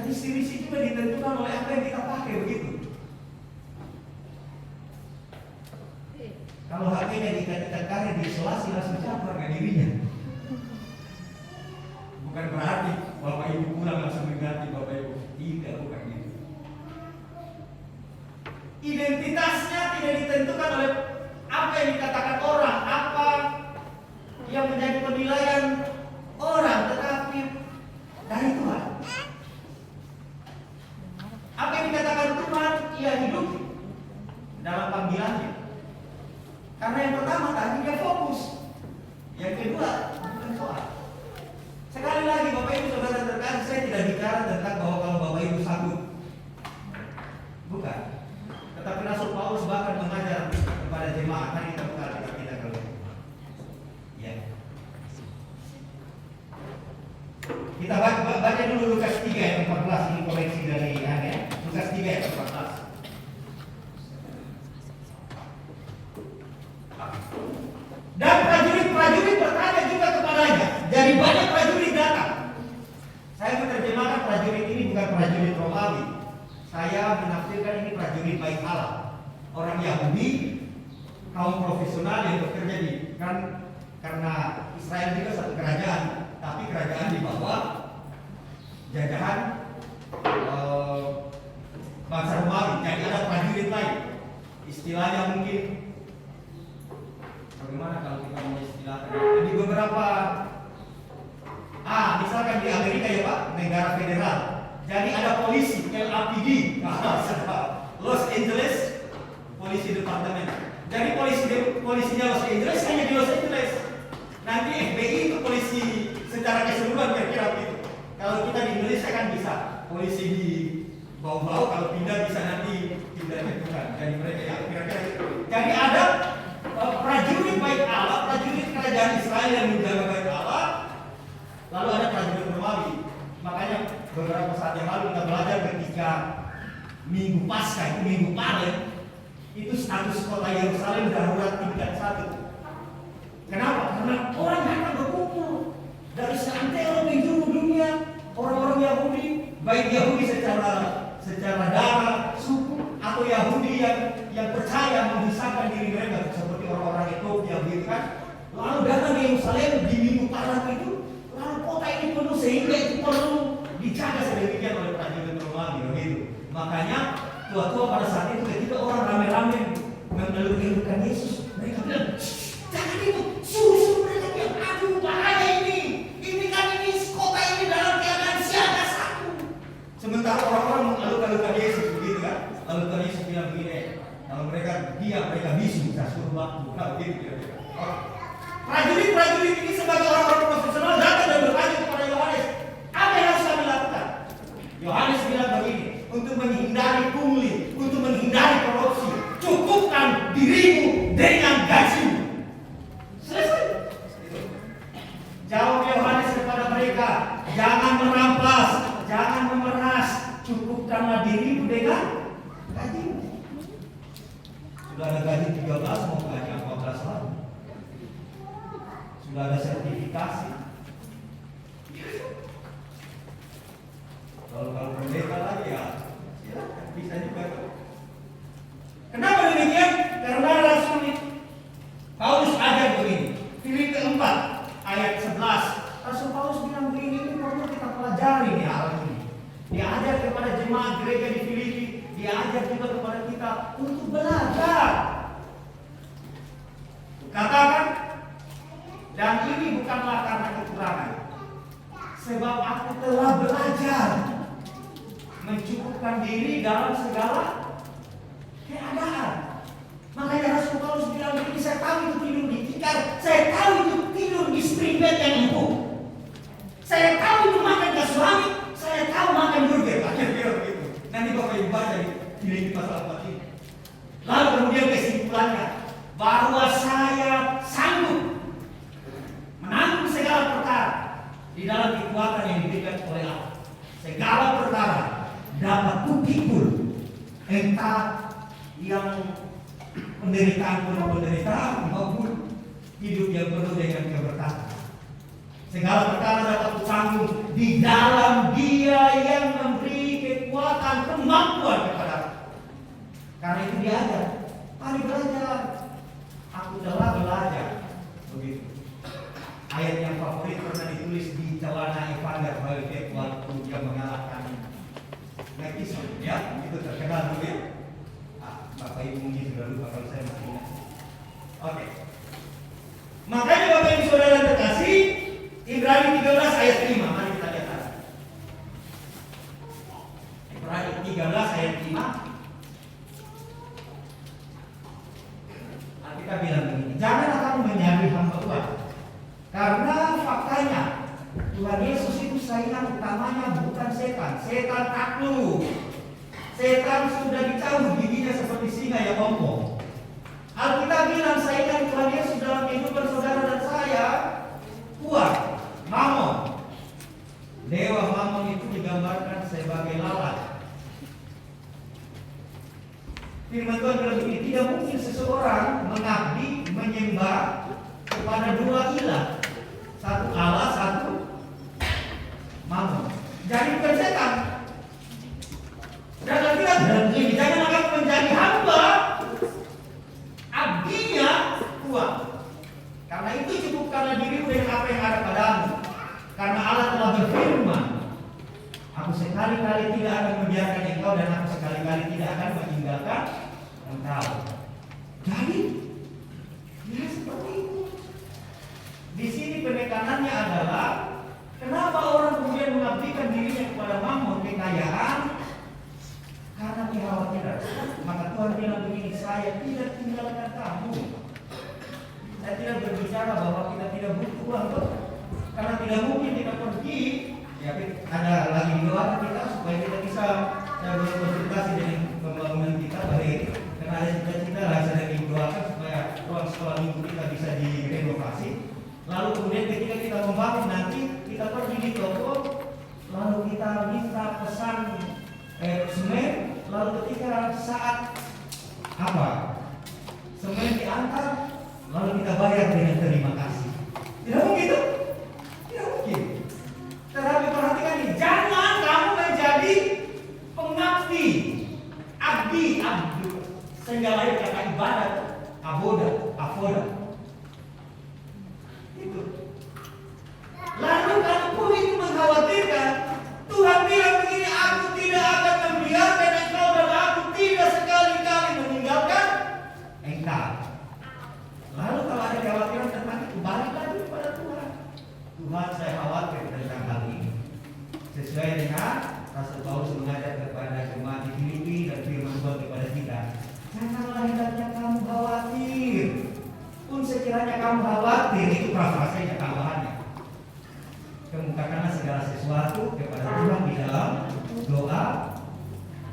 risih-risih juga ditentukan oleh apa yang kita pakai begitu. Kalau HP-nya dikatakan karet di isolasi langsung campur harga dirinya. Bukan berarti Bapak Ibu pulang langsung mengganti Bapak Ibu. Tidak, bukan gitu. Identitasnya tidak ditentukan oleh apa yang dikatakan orang, apa yang menjadi penilaian orang, tetapi dari Tuhan. Apa yang dikatakan Tuhan, ia hidup dalam panggilannya. Karena yang pertama tadi dia fokus, yang kedua bukan soal. Sekali lagi Bapak Ibu Saudara terkasih, saya tidak bicara tentang bahwa kalau Bapak Ibu sanggup, bukan. Tetapi Rasul Paulus bahkan mengajar kepada jemaat. Mari kita buka kita kalau ya. Kita baca dulu Lukas 3 ayat 14, ini koreksi dari Anda. Lukas 3 ayat 14. Dan prajurit-prajurit bertanya juga kepadanya. Jadi banyak prajurit datang. Saya menerjemahkan prajurit ini bukan prajurit Romawi. Saya menafsirkan ini prajurit baik Allah. Orang Yahudi, kaum profesional yang bekerja di karena Israel juga satu kerajaan, tapi kerajaan di bawah jajahan bangsa Romawi. Jadi ada prajurit lain. Istilahnya mungkin bagaimana kalau kita mau istilahkan di beberapa misalkan di Amerika ya Pak, negara federal. Jadi ada polisi LAPD, Los Angeles Polisi Departemen. Jadi polisinya Los Angeles hanya di Los Angeles. Nanti FBI itu polisi secara keseluruhan kira-kira begitu. Kalau kita di Indonesia kan bisa polisi di bau-bau, kalau pindah bisa nanti pindahnya bukan. Jadi mereka ya kira-kira gitu. Jadi ada prajurit baik Allah, prajurit kerajaan Israel yang menjaga baik Allah, lalu ada prajurit Romawi. Makanya beberapa saat yang lalu kita belajar ketika Minggu Paskah, itu Minggu Panen, itu status kota Yerusalem darurat tingkat 1. Kenapa? Karena orang akan berkumpul dari seantero penjuru dunia, orang-orang Yahudi, baik Yahudi secara darah, suku, atau Yahudi yang percaya memisahkan diri mereka seperti orang-orang Ethiopia begitu kan. Lalu datang ke Yerusalem di Minggu Paskah itu, lalu kota ini penuh sehingga itu perlu dijaga sedemikian oleh prajurit Romawi begitu. Makanya tua-tua pada saat itu ketika orang rame-rame mengeluh-eluhkan Yesus, mereka bilang, jangan itu, suruh mereka bilang, aduh bahaya ini kan ini kota ini dalam keadaan siaga 1. Sementara orang-orang mengeluh-eluhkan Yesus begitu kan. Lalu Tuhan Yesus bilang begini, kalau mereka bisu, saya suruh waktu, begitu kira-kira. Prajurit-prajurit ini sebagai orang-orang profesional datang dan bertanya kepada Yohanes, apa yang harus kami lakukan? Yohanes bilang begini, untuk menghindari pungli, untuk menghindari korupsi, cukupkan dirimu dengan gajimu. Selesai. Jawab Yohanes kepada mereka, jangan merampas, jangan memeras, cukupkanlah dirimu dengan gajimu. Sudah ada gaji 13 mau gaji 14 lagi. Sudah ada sertifikasi. Kalau pendeta lagi ya, silakan bisa juga. Kenapa demikian? Karena Rasul Paulus ajar begini. Filipi 4 ayat 11. Rasul Paulus bilang begini, ini perlu kita pelajari di hal ini. Dia ajar kepada jemaat gereja di Filipi, dia ajar juga kepada kita untuk belajar. Katakan, dan ini bukanlah karena kekurangan, sebab aku telah belajar mencukupkan diri dalam segala keadaan. Makanya Rasul Paulus bilang begini, saya tahu itu tidur di tikar, saya tahu itu tidur di spring bed yang empuk, saya tahu itu makan gas langit, saya tahu makan burger. Akhirnya begitu. Nanti Bapak Ibu baca di Filipi pasal 4 ini. Lalu kemudian kesimpulannya, bahwa saya sanggup menanggung segala perkara di dalam kekuatan yang diberikan oleh Allah. Segala perkara dapat kupikul entah yang penderitaan maupun hidup yang penuh dengan keberkatan. Segala perkara dapat kusanggung di dalam Dia yang memberi kekuatan kemampuan kepada. Karena itu diajar, mari belajar. Aku telah belajar. Begitu. Ayat yang favorit pernah ditulis di celana Evander Balket waktu dia mengalahkan netizen, ya, itu terkenal begitu. Bapak Ibu mungkin sudah lupa kalau saya masih ingat. Oke. Makanya Bapak Ibu Saudara terkasih, Ibrani 13 ayat 5, mari kita lihat. Ibrani 13 ayat 5. Kita bilang begini, janganlah kamu menjadi hamba Tuhan, karena faktanya Tuhan Yesus itu saingan utamanya bukan setan. Setan takluk. Setan sudah dicabut giginya seperti singa yang ompong. Alkitab bilang saingan Tuhan Yesus dalam kehidupan saudara dan saya, uang, mamon. Dewa mamon itu digambarkan sebagai lalat. Firman Tuhan bilang begini, tidak mungkin seseorang mengabdi, menyembah kepada dua ilah, satu Allah, satu mamon. Jadi bukan setan. Dan Alkitab bilang begini, jangan akan menjadi hamba, abdinya uang. Karena itu cukupkanlah dirimu dengan apa yang ada padamu. Karena Allah telah berfirman, aku sekali-kali tidak akan membiarkan engkau dan aku sekali-kali tidak akan meninggalkan engkau. Jadi, ya seperti itu. Di sini penekanannya adalah kenapa orang kemudian mengabdikan dirinya kepada mamon, kekayaan, karena kekhawatiran. Maka Tuhan bilang begini, saya tidak tinggalkan kamu. Saya tidak berbicara bahwa kita tidak butuh uang, karena tidak mungkin kita pergi. Ya, ada lagi doa kita supaya kita bisa berkonsultasi dengan pembangunan kita baik. Karena ada cita-cita lah sedang didoakan supaya ruang sekolah minggu kita bisa direnovasi. Lalu kemudian ketika kita membangun nanti kita pergi di toko, lalu kita minta pesan semen, lalu ketika saat semen diantar, lalu kita bayar dengan terima kasih. Tidak mungkin itu? Tidak mungkin. Tetapi perhatikan ini, jangan kamu menjadi pengabdi, abdi, sehingga lahir kata ibadat, avoda. Itu. Lalu kamu pun itu mengkhawatirkan. Tuhan bilang begini, aku tidak akan membiarkan engkau dan aku tidak sekali-kali meninggalkan engkau. Lalu kalau ada kekhawatiran tentang itu, balik lagi kepada Tuhan. Tuhan, saya khawatir tentang hal ini. Sesuai dengan Rasul Paulus mengajar kepada jemaat di Filipi dan firman Tuhan kepada kita, janganlah hendaknya kamu khawatir. Pun sekiranya kamu khawatir, itu frasa-frasanya tambahannya. Kemukakanlah segala sesuatu kepada Tuhan di dalam doa,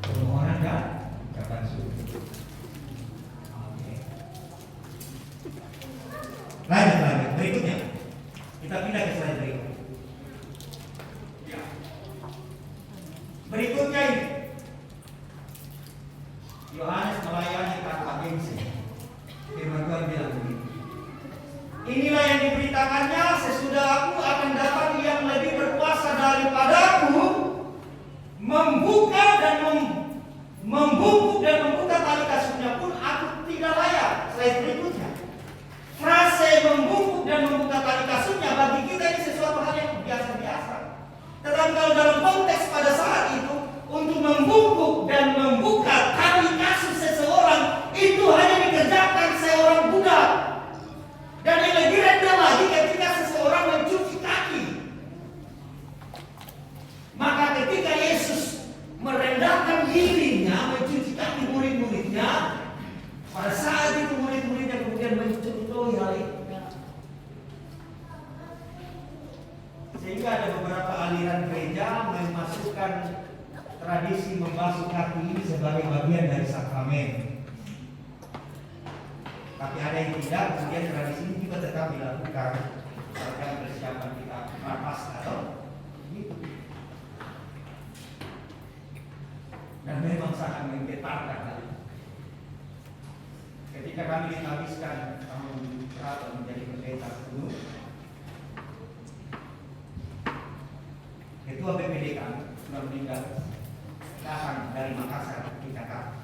permohonan dan ucapan syukur. Oke. Lanjut. Berikutnya, kita pindah ke slide berikutnya. Berikutnya ini, Yohanes melayani tanpa gengsi. Firman Tuhan bilang begini. Inilah yang diberitakannya, sesudah aku akan datang yang lebih berkuasa daripadaku, membungkuk dan membuka tali kasutnya pun aku tidak layak. Slide berikutnya. Frase membungkuk dan membuka tali kasutnya bagi kita ini sesuatu hal yang biasa-biasa. Tetapi kalau dalam konteks pada saat itu, untuk membungkuk dan membuka tali kasut seseorang itu hanya dikerjakan seorang budak. Dan yang lebih rendah lagi ketika seseorang mencuci kaki. Maka ketika Yesus merendahkan dirinya mencuci kaki murid-muridnya, pada saat itu murid-muridnya kemudian mencontohi hal itu. Sehingga ada beberapa aliran gereja memasukkan tradisi membasuh kaki ini sebagai bagian dari sakramen. Tapi ada yang tidak, kemudian tradisi ini juga tetap dilakukan dalam persiapan kita Prapaskah. Gitu. Dan memang sangat menggetarkan hal itu. Ketika kami dihabiskan tahun berapa menjadi pendeta dulu, ketua BPD kami sudah meninggal, datang dari Makassar ke Jakarta.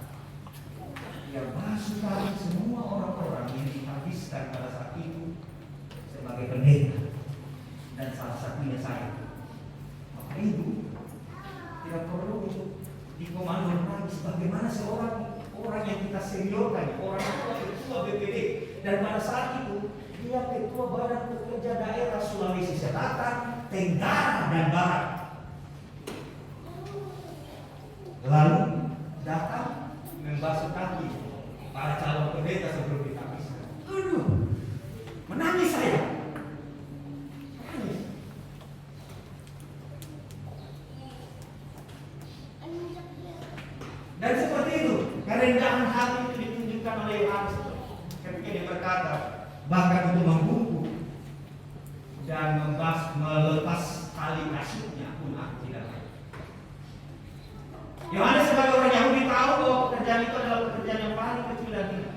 Dia basuh kaki semua orang-orang yang dihabiskan pada saat itu sebagai pendeta, dan salah satunya saya. Maka itu tidak perlu untuk dikomando lagi sebagaimana seorang orang yang kita seniorkan, orang tua ketua BPD, dan pada saat itu dia ketua Badan Pekerja Daerah Sulawesi Selatan, Tenggara dan Barat. Lalu datang membasuh kaki para calon pendeta sebelum dihabiskan. Aduh, menangis saya. Menangis. Dan seperti itu, kerendahan hati itu ditunjukkan oleh Yohanes ketika dia berkata, bahkan untuk membungkuk dan melepas tali kasutnya pun aku tidak layak. Yohanes sebagai orang Yahudi tahu bahwa pekerjaan itu adalah pekerjaan yang paling kecil dan hina.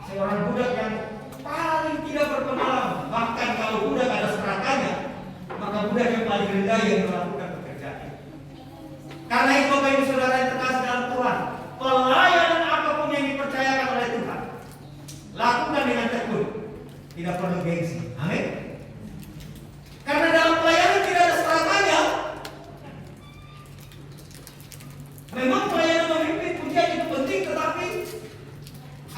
Seorang budak yang paling tidak berpengalaman, bahkan kalau budak ada serakannya, maka budak yang paling rendah yang melakukan pekerjaan itu. Karena itu Bapak Ibu Saudara yang terkasih dalam Tuhan, pelayanan apapun yang dipercayakan oleh Tuhan, lakukan dengan tekun, tidak perlu gengsi. Amin. Karena dalam pelayanan tidak ada serakannya. Memang pelayanan memimpin pujian itu penting, tetapi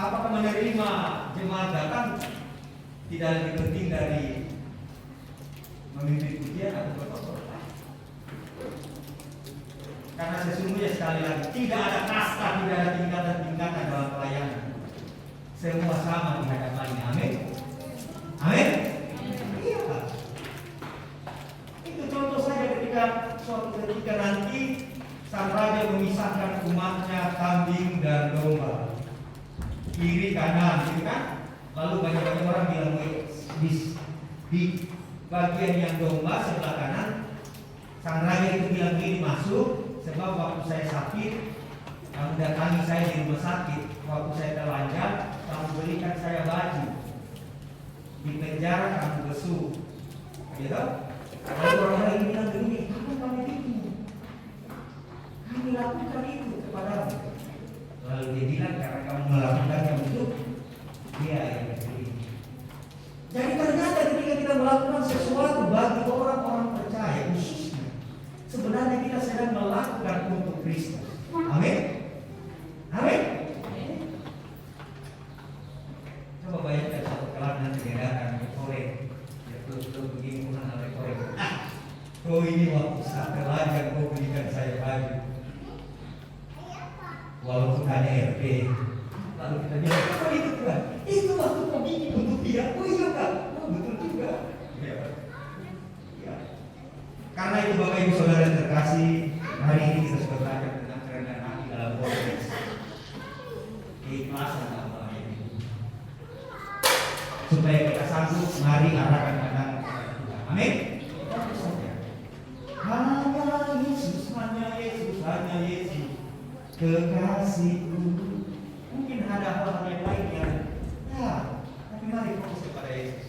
apakah menerima jemaat datang tidak lebih penting dari memimpin pujian atau bertobat? Karena sesungguhnya sekali lagi tidak ada kasta, tidak ada tingkatan-tingkatan dalam pelayanan. Semua sama di hadapannya. Amin. Amin. Iya. Itu contoh saja ketika suatu ketika nanti sang raja memisahkan umatnya kambing dan domba, kiri kanan, gitu kan? Lalu banyak orang bilang di bagian yang domba sebelah kanan, sang raja itu bilang gini, masuk. Sebab waktu saya sakit, kamu datangi saya di rumah sakit. Waktu saya telanjang, kamu belikan saya baju. Di penjara kamu besuk. Gitu? Lalu orang-orang ini bilang begini, apa kami itu? Kami lakukan itu kepadamu. Lalu dia bilang, karena kamu melakukannya untuk dia yang begini. Jadi ternyata ketika kita melakukan sesuatu bagi orang-orang percaya, khususnya sebenarnya kita sedang melakukan untuk Kristus. Amin. Amin. Coba bayangkan satu kelas nanti diadakan korek, ya betul begini bukan oleh korek. Kau ini waktu saat telanjang kau berikan saya baju, walaupun hanya RP. Lalu kita bilang, apa itu kan? Itu waktu kau bikin untuk dia. Oh iya kan? Oh betul juga. Ya. Ya. Karena itu Bapak Ibu Saudara yang terkasih, hari ini kita sudah belajar tentang kerendahan hati dalam konteks keikhlasan dalam melayani. Supaya kita sanggup, mari arahkan pandang kepada Tuhan. Amin. Hanya Yesus, hanya Yesus, hanya Yesus, kekasihku. Mungkin ada hal-hal yang lain yang mari fokus kepada Yesus.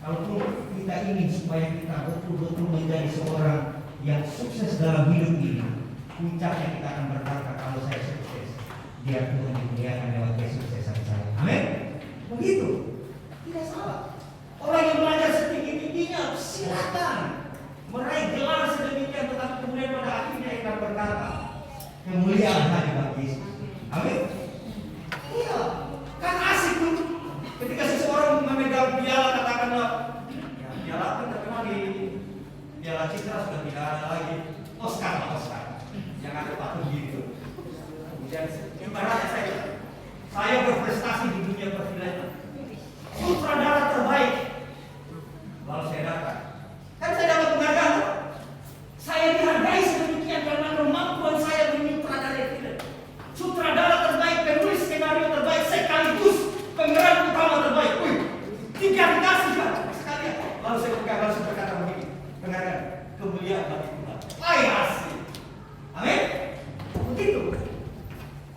Kalaupun kita ingin supaya kita betul-betul menjadi seorang yang sukses dalam hidup ini, puncaknya kita akan berkata, kalau saya sukses, biar Tuhan dimuliakan lewat kesuksesan saya. Amin. Begitu. Tidak salah. Orang yang belajar setinggi-tingginya, silakan meraih gelar sedemikian, tetapi kemudian pada akhirnya kita berkata, kemuliaan hanya bagi Yesus. Amin. Iya. Kan asik tuh. Ketika seseorang memegang piala, katakanlah, ya, piala apa terkenal di Piala Citra sudah tidak ada lagi. Oscar. Yang ada patung gitu. Kemudian ibaratnya saya berprestasi di dunia perfilman. Sutradara terbaik. Lalu saya datang. Kan saya dapat penghargaan. Saya dihargai sedemikian karena kemampuan saya menyutradarai film. Sutradara terbaik, penulis skenario terbaik, sekaligus pemeran utama terbaik. Wih, 3 dikasih kan sekalian. Lalu saya berkata begini, penghargaan kemuliaan bagi Tuhan. Asik. Amin. Begitu.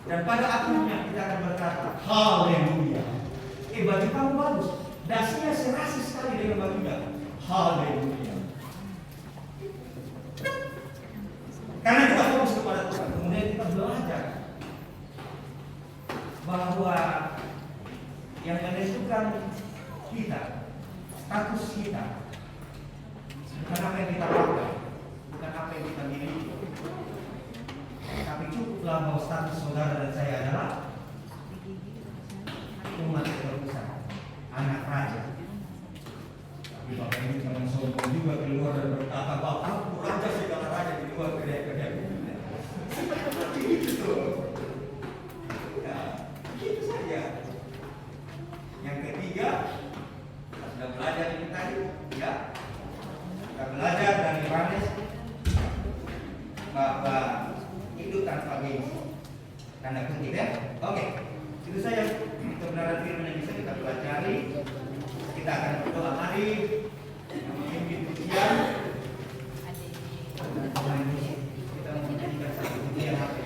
Dan pada akhirnya kita akan berkata, haleluya. Baju kamu bagus. Dasinya serasi sekali dengan bajunya. Haleluya. Karena kita fokus kepada Tuhan, kemudian kita belajar bahwa yang menentukan kita, status kita, bukan apa yang kita pakai, bukan apa yang kita miliki, tapi cukuplah bahwa status saudara dan saya adalah umat terbesar, anak raja. Tapi Bapak ini jangan sombong juga keluar dan berkata, Bapakku raja segala raja di luar kedai-kedai. Seperti itu. Ya, begitu saja. Yang ketiga, kita sudah belajar ini tadi, ya. Kita belajar dari Yohanes bahwa hidup tanpa gengsi. Tanda kutip ya. Oke. Itu saja kebenaran firman yang bisa kita pelajari. Kita akan berdoa. Mari memimpin pujian. Kita menyanyikan satu pujian HP.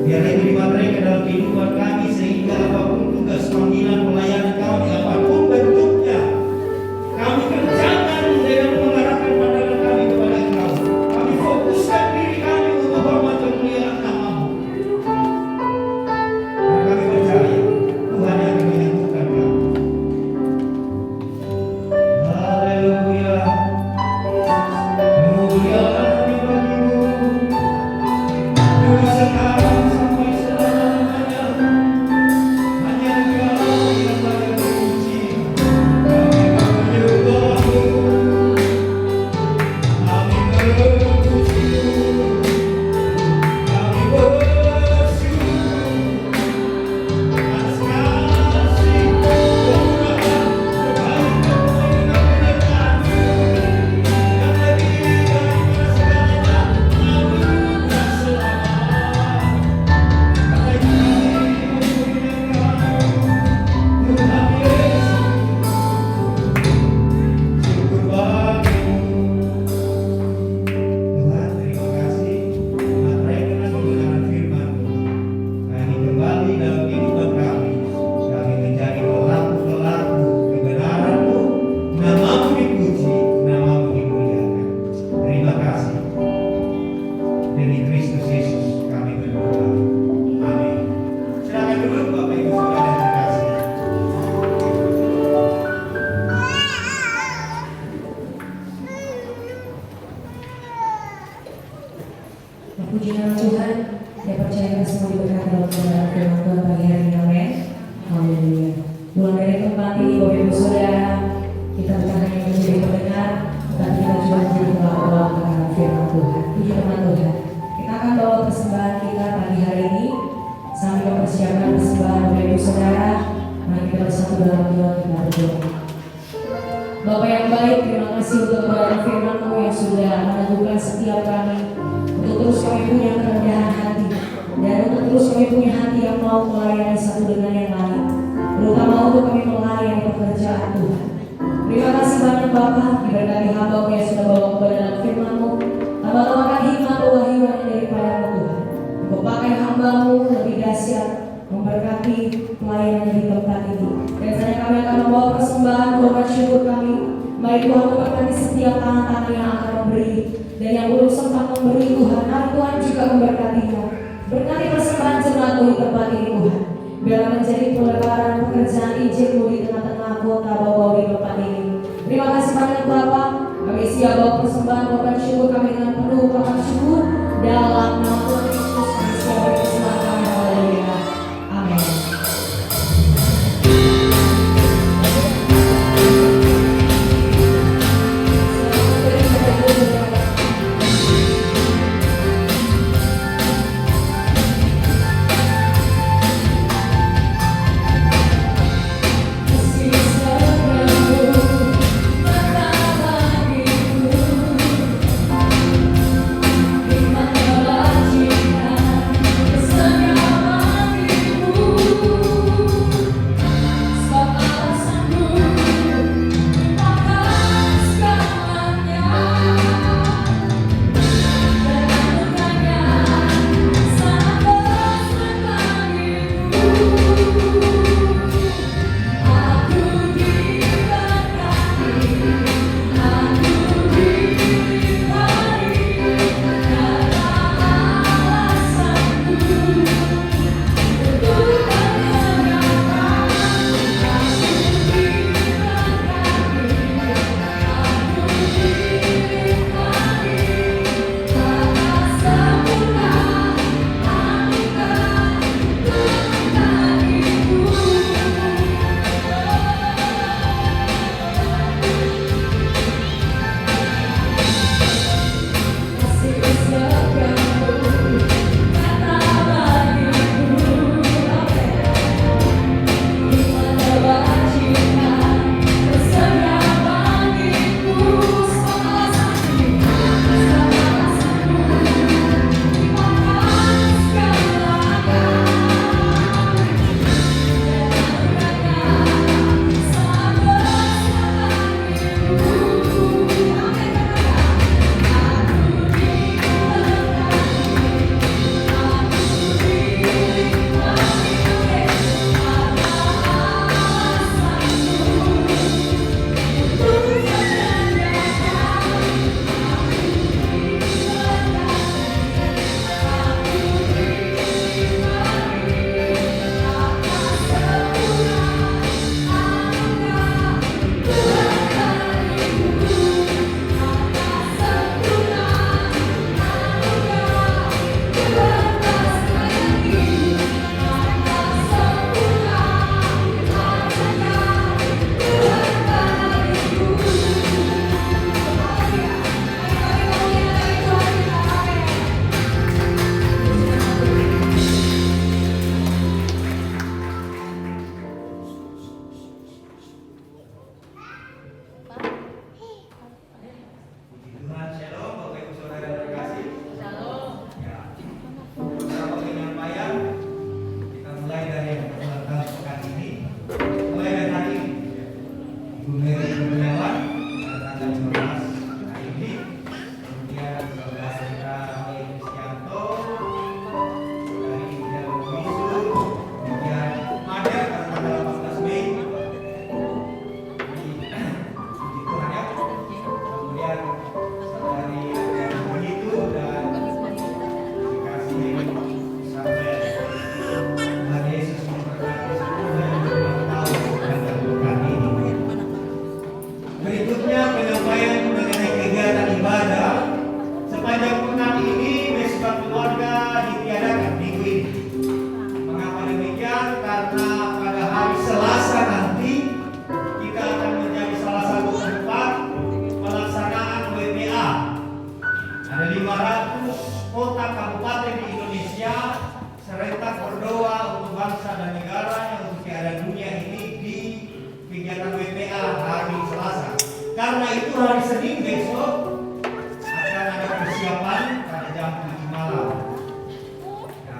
Biar itu dimateraikan dalam kehidupan kami, sehingga apapun tugas panggilan pelayanan kami, apapun bentuknya, kami kerjakan dengan mengarahkan pandangan kami kepada Engkau. Kami fokuskan diri kami untuk hormat kemuliaan nama-Mu. Dan kami percaya Tuhan yang akan menyembuhkan kami. Haleluya. Kemuliaan kami bagi-Mu, dulu sekarang sampai selamanya. Hanya Engkau yang layak dipuji. Kami menyembah-Mu, kami memuji-Mu, kami bersyukur atas kasih, kemurahan, kebaikan, kemuliaan-Mu yang lebih daripada segalanya. Anugerah selamat. Karena itu kami memuliakan-Mu, Tuhan Yesus. Syukur bagi-Mu. Tuhan, terima kasih. Materaikan kebenaran firman-Mu. Kami kembali dalam kehidupan kami. Kami menjadi pelaku-pelaku kebenaran-Mu. Nama-Mu dipuji, nama-Mu dimuliakan. Terima kasih. Demi Kristus Yesus kami berdoa. Amin. Silakan duduk Bapak Ibu Saudara yang terkasih. Puji nama Tuhan, saya percaya kita semua diberkati dalam kebenaran firman Tuhan pagi hari ini, amin. Haleluya. Pulang dari tempat ini, Bapak Ibu Saudara, kita bukan hanya menjadi pendengar, tetapi kita juga menjadi pelaku kebenaran firman Tuhan. Puji nama Tuhan. Kita akan bawa persembahan kita pagi hari ini sambil mempersiapkan persembahan Bapak Ibu Saudara. Mari kita bersatu dalam doa kita berdoa. Bapak yang baik, terima kasih untuk kebenaran firman-Mu yang sudah meneguhkan setiap kami untuk terus kami punya kerendahan hati dan untuk terus kami punya hati yang mau melayani satu dengan yang lain, terutama untuk kami melayani pekerjaan Tuhan. Terima kasih banyak Bapak, diberkati hamba-Mu yang sudah bawa kebenaran firman-Mu. Tambah-tambahkan hikmat kewahyuan daripada-Mu Tuhan. Engkau pakai hamba-Mu lebih dahsyat, memberkati pelayanan di tempat ini. Dan saya kami akan membawa persembahan korban syukur kami. Mari Tuhan memberkati setiap tangan-tangan yang akan memberi dan yang belum sempat memberi Tuhan. Mari Tuhan juga memberkatinya. Berkati persembahan jemaat-Mu di tempat ini Tuhan. Biar menjadi pelebaran pekerjaan izin-Mu di tengah-tengah kota Bau di tempat ini. Terima kasih banyak Bapak. Kami siap bawa persembahan korban syukur kami dengan penuh ungkapan syukur dalam nama Tuhan Yesus. Kami siap beri persembahan kami. Haleluya. Amin. Terima kasih.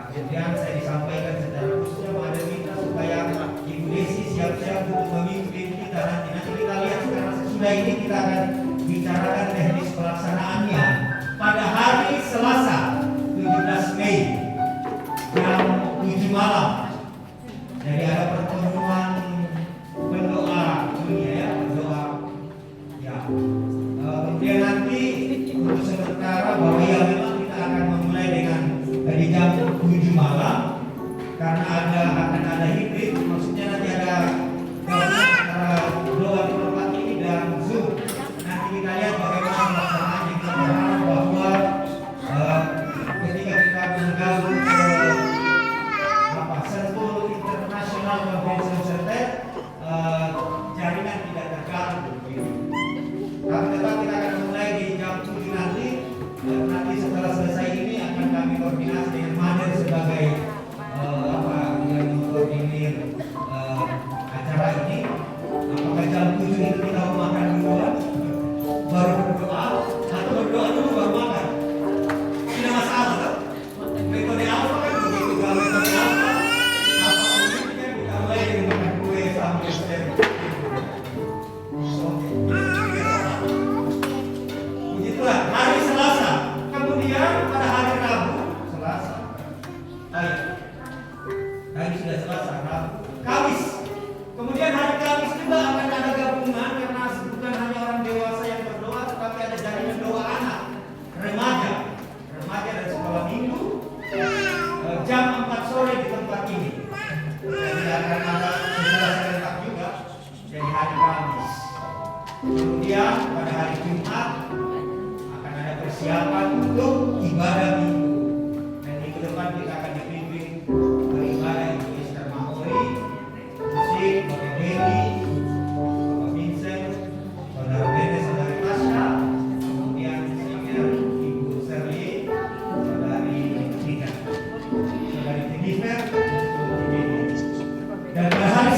Kemudian saya disampaikan secara khususnya pada minta supaya Ibu Desi siap-siap untuk memimpin kita nanti. Nanti kita lihat karena sesudah ini kita akan bicarakan teknis pelaksanaannya pada hari Selasa 17 Mei jam 7 malam. Jadi ada pertemuan pendoa dunia ya, pendoa ya. Kemudian nanti untuk sementara bahwa ya memang kita akan memulai dengan di jam 7 malam karena akan ada hibrid, maksudnya nanti ada gabungan antara doa di tempat ini dan Zoom. Nanti kita lihat bagaimana pelaksanaannya. Kita berharap bahwa ketika kita menggabung ke Sentul International Convention Center, jaringan tidak terganggu. Tapi tetap kita akan mulai di jam 7 nanti. Nanti setelah selesai ini akan kami koordinasi dengan Mader sebagai yang mengkoordinir acara ini. Apakah jam 7 itu kita mau makan duluan, baru berdoa, atau berdoa dulu baru makan? Tidak masalah. Metode apa kan begitu? Kalau metode apa uniknya kita mulai dengan makan kue sampai selesai. Begitulah hari Selasa. Kemudian pada hari Rabu, Selasa. Tadi sudah Selasa, Rabu, Kamis. Kemudian hari Kamis juga akan ada gabungan karena bukan hanya orang dewasa yang berdoa, tetapi ada jaringan doa anak, remaja dan sekolah minggu jam 4 sore di tempat ini. Jadi akan ada secara serentak juga jadi hari Kamis. Kemudian pada hari Jumat akan ada persiapan untuk ibadah minggu. Dan minggu depan kita akan dipimpin beribadah Ibu Esther Mahori, musik Bapak Benny, Bapak Vincent, Saudara Bene, Saudari Tasha, kemudian singer Ibu Serli, Saudari Tika, Saudari Jennifer, dan pada hari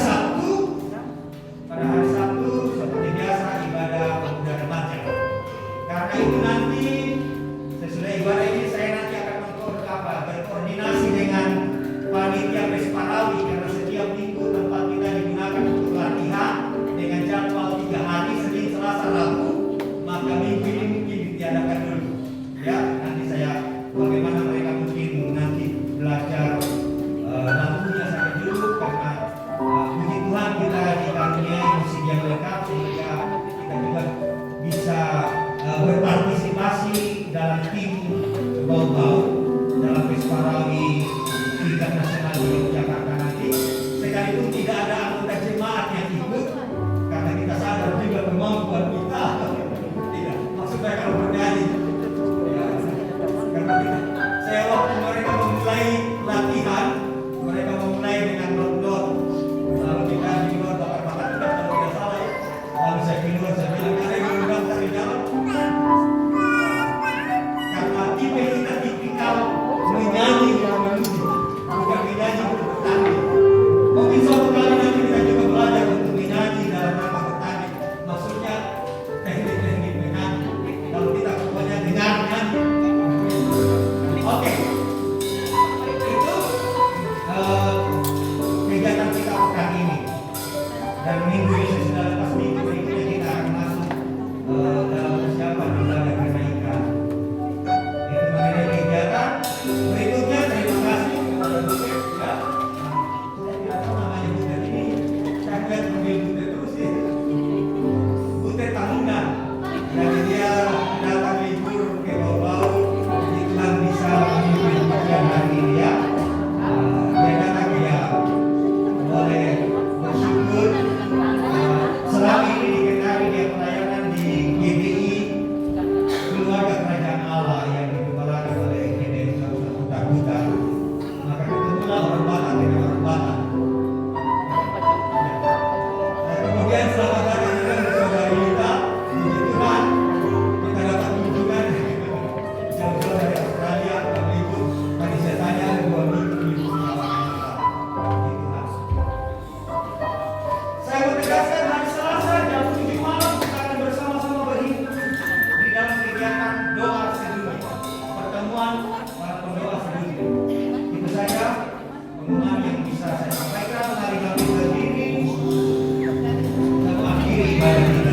Sabtu seperti biasa ibadah pemuda remaja. Karena itu nanti sesudah ibadah ini saya nanti akan berkoordinasi dengan panitia Pesparawi karena setiap minggu tempat kita digunakan untuk latihan dengan jadwal 3 hari Senin, Selasa, Rabu. Maka minggu ini mungkin ditiadakan dulu. Ya, nanti saya bagaimana mereka mungkin nanti belajar lampunya sampai dulu karena puji Tuhan kita dikaruniai musik yang lengkap sehingga kita juga bisa berpartisipasi dalam tim bau-bau dalam Pesparawi tingkat nasional di Yogyakarta nanti. Sekalipun tidak ada anggota jemaat yang ikut karena kita sadar juga kemampuan kita. Tidak, maksudnya kalau bernyanyi ya, karena saya waktu mereka memulai latihan, mereka memulai dengan not-not, lalu kita di luar bakar-bakar kalau tidak salah ya. Lalu saya keluar, saya bilang ada yang mendaftar di dalam karena tipe kita tipikal menyanyi untuk menuju, bukan menyanyi untuk bertanding. Mungkin suatu kali nanti kita juga belajar untuk menyanyi dalam rangka bertanding. Maksudnya teknik-teknik menyanyi. Kalau kita pokoknya dengar nyanyi. Oke. Itu kegiatan kita pekan ini. Dan minggu ini sudah lepas minggu berikutnya kita akan masuk dalam persiapan ibadah kenaikan. Itu mengenai kegiatan. Berikutnya terima kasih kepada Butet ya. Saya tidak tahu namanya Butet ini. Saya lihat mobil Butet terus ya. Butet tahunan. Jadi dia datang libur ke Bau-Bau. Jadi Tuhan bisa memimpin bagian hari ini ya. Dia datang ya boleh bersyukur. Selain pengumuman yang bisa saya sampaikan. Mari kami berdiri dan mengakhiri ibadah kita.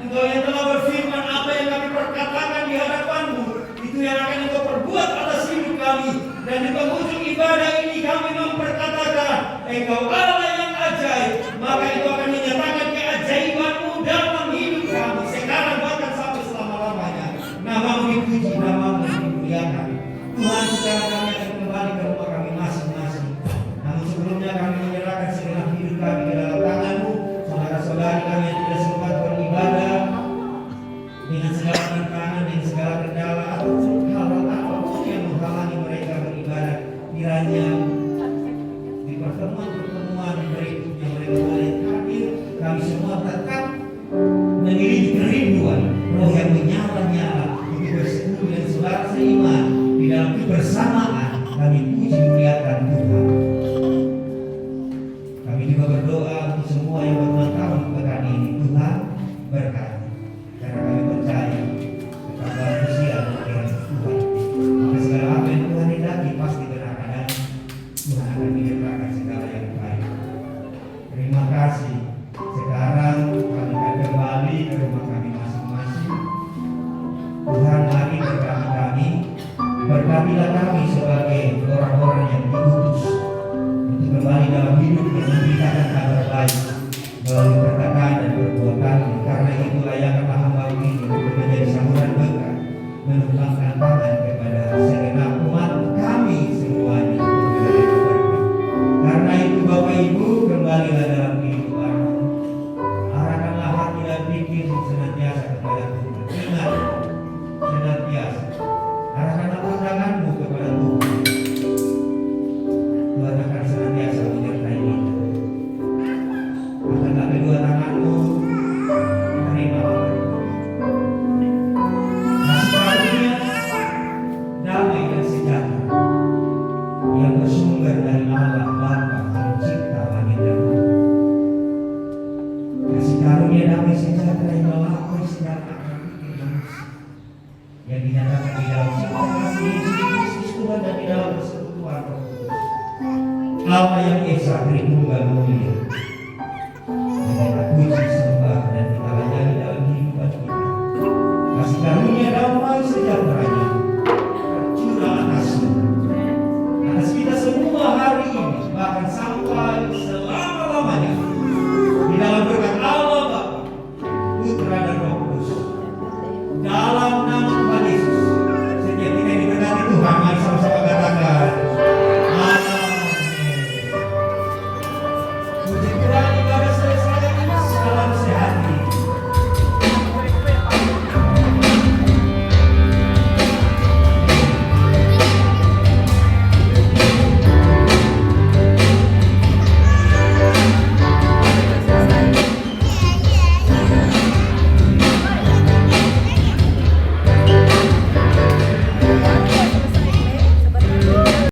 Engkau yang telah berfirman, apa yang kami perkatakan di hadapanmu, itu yang akan Engkau perbuat atas hidup kami. Dan di penghujung ibadah ini kami memperkatakan, Engkau Allah yang ajaib, maka itu akan menyatakan keajaibanmu dalam hidup kami, sekarang bahkan sampai selama-lamanya. Namamu dipuji, namamu dimuliakan. Tuhan, sekarang kami akan kembali ke rumah kami masing-masing. Namun sebelumnya kami menyerahkan segenap hidup kami ke dalam tangan-Mu. Saudara-saudari kami yang tidak sempat beribadah dengan segala tantangan, dengan segala kendala atau hal-hal apapun yang menghalangi mereka beribadah, kiranya di pertemuan-pertemuan berikutnya mereka boleh hadir. Kami semua tetap memiliki kerinduan roh yang menyala-nyala untuk bersekutu dengan saudara seiman di dalam kebersamaan. Kami puji muliakan Tuhan. Kami juga berdoa untuk semua yang berulang tahun pekan ini. Tuhan berkati, karena kami percaya kepada usia dan pikiran Tuhan. Maka segala apa yang Tuhan hendaki pasti benar, dan Tuhan akan menyertakan segala yang baik. Terima kasih. Sekarang kami akan kembali ke rumah kami masing-masing. Tuhan, mari berkati kami. Berkatilah kami sebagai orang-orang yang diutus untuk kembali dalam hidup yang memberitakan kabar baik melalui perkataan dan perbuatan. Karena itulah yang hamba ini untuk menjadi saluran berkat, menumpangkan tangan kepada segenap umat kami semuanya untuk menerima berkat. Karena itu Bapak Ibu, kembalilah dalam kehidupanmu, arahkanlah hati dan pikir senantiasa kepada Tuhan. Ingat, senantiasa arahkanlah pandanganmu kepada Tuhan. Tuhan akan senantiasa menyertai kita. Angkatlah kedua tanganmu, terima berkat. Kasih karunia, damai dan sejahtera yang bersumber dari Allah Bapa Pencipta langit dan bumi. Kasih karunia, damai sejahtera yang melampaui segala akal pikir manusia, yang dinyatakan di dalam cinta kasih Yesus Kristus Tuhan dan di dalam persekutuan Roh Kudus. Allah yang Esa Tritunggal mulia, kita puji sembah dan kita layani dalam kehidupan kita. Kasih karunia damai sejahtera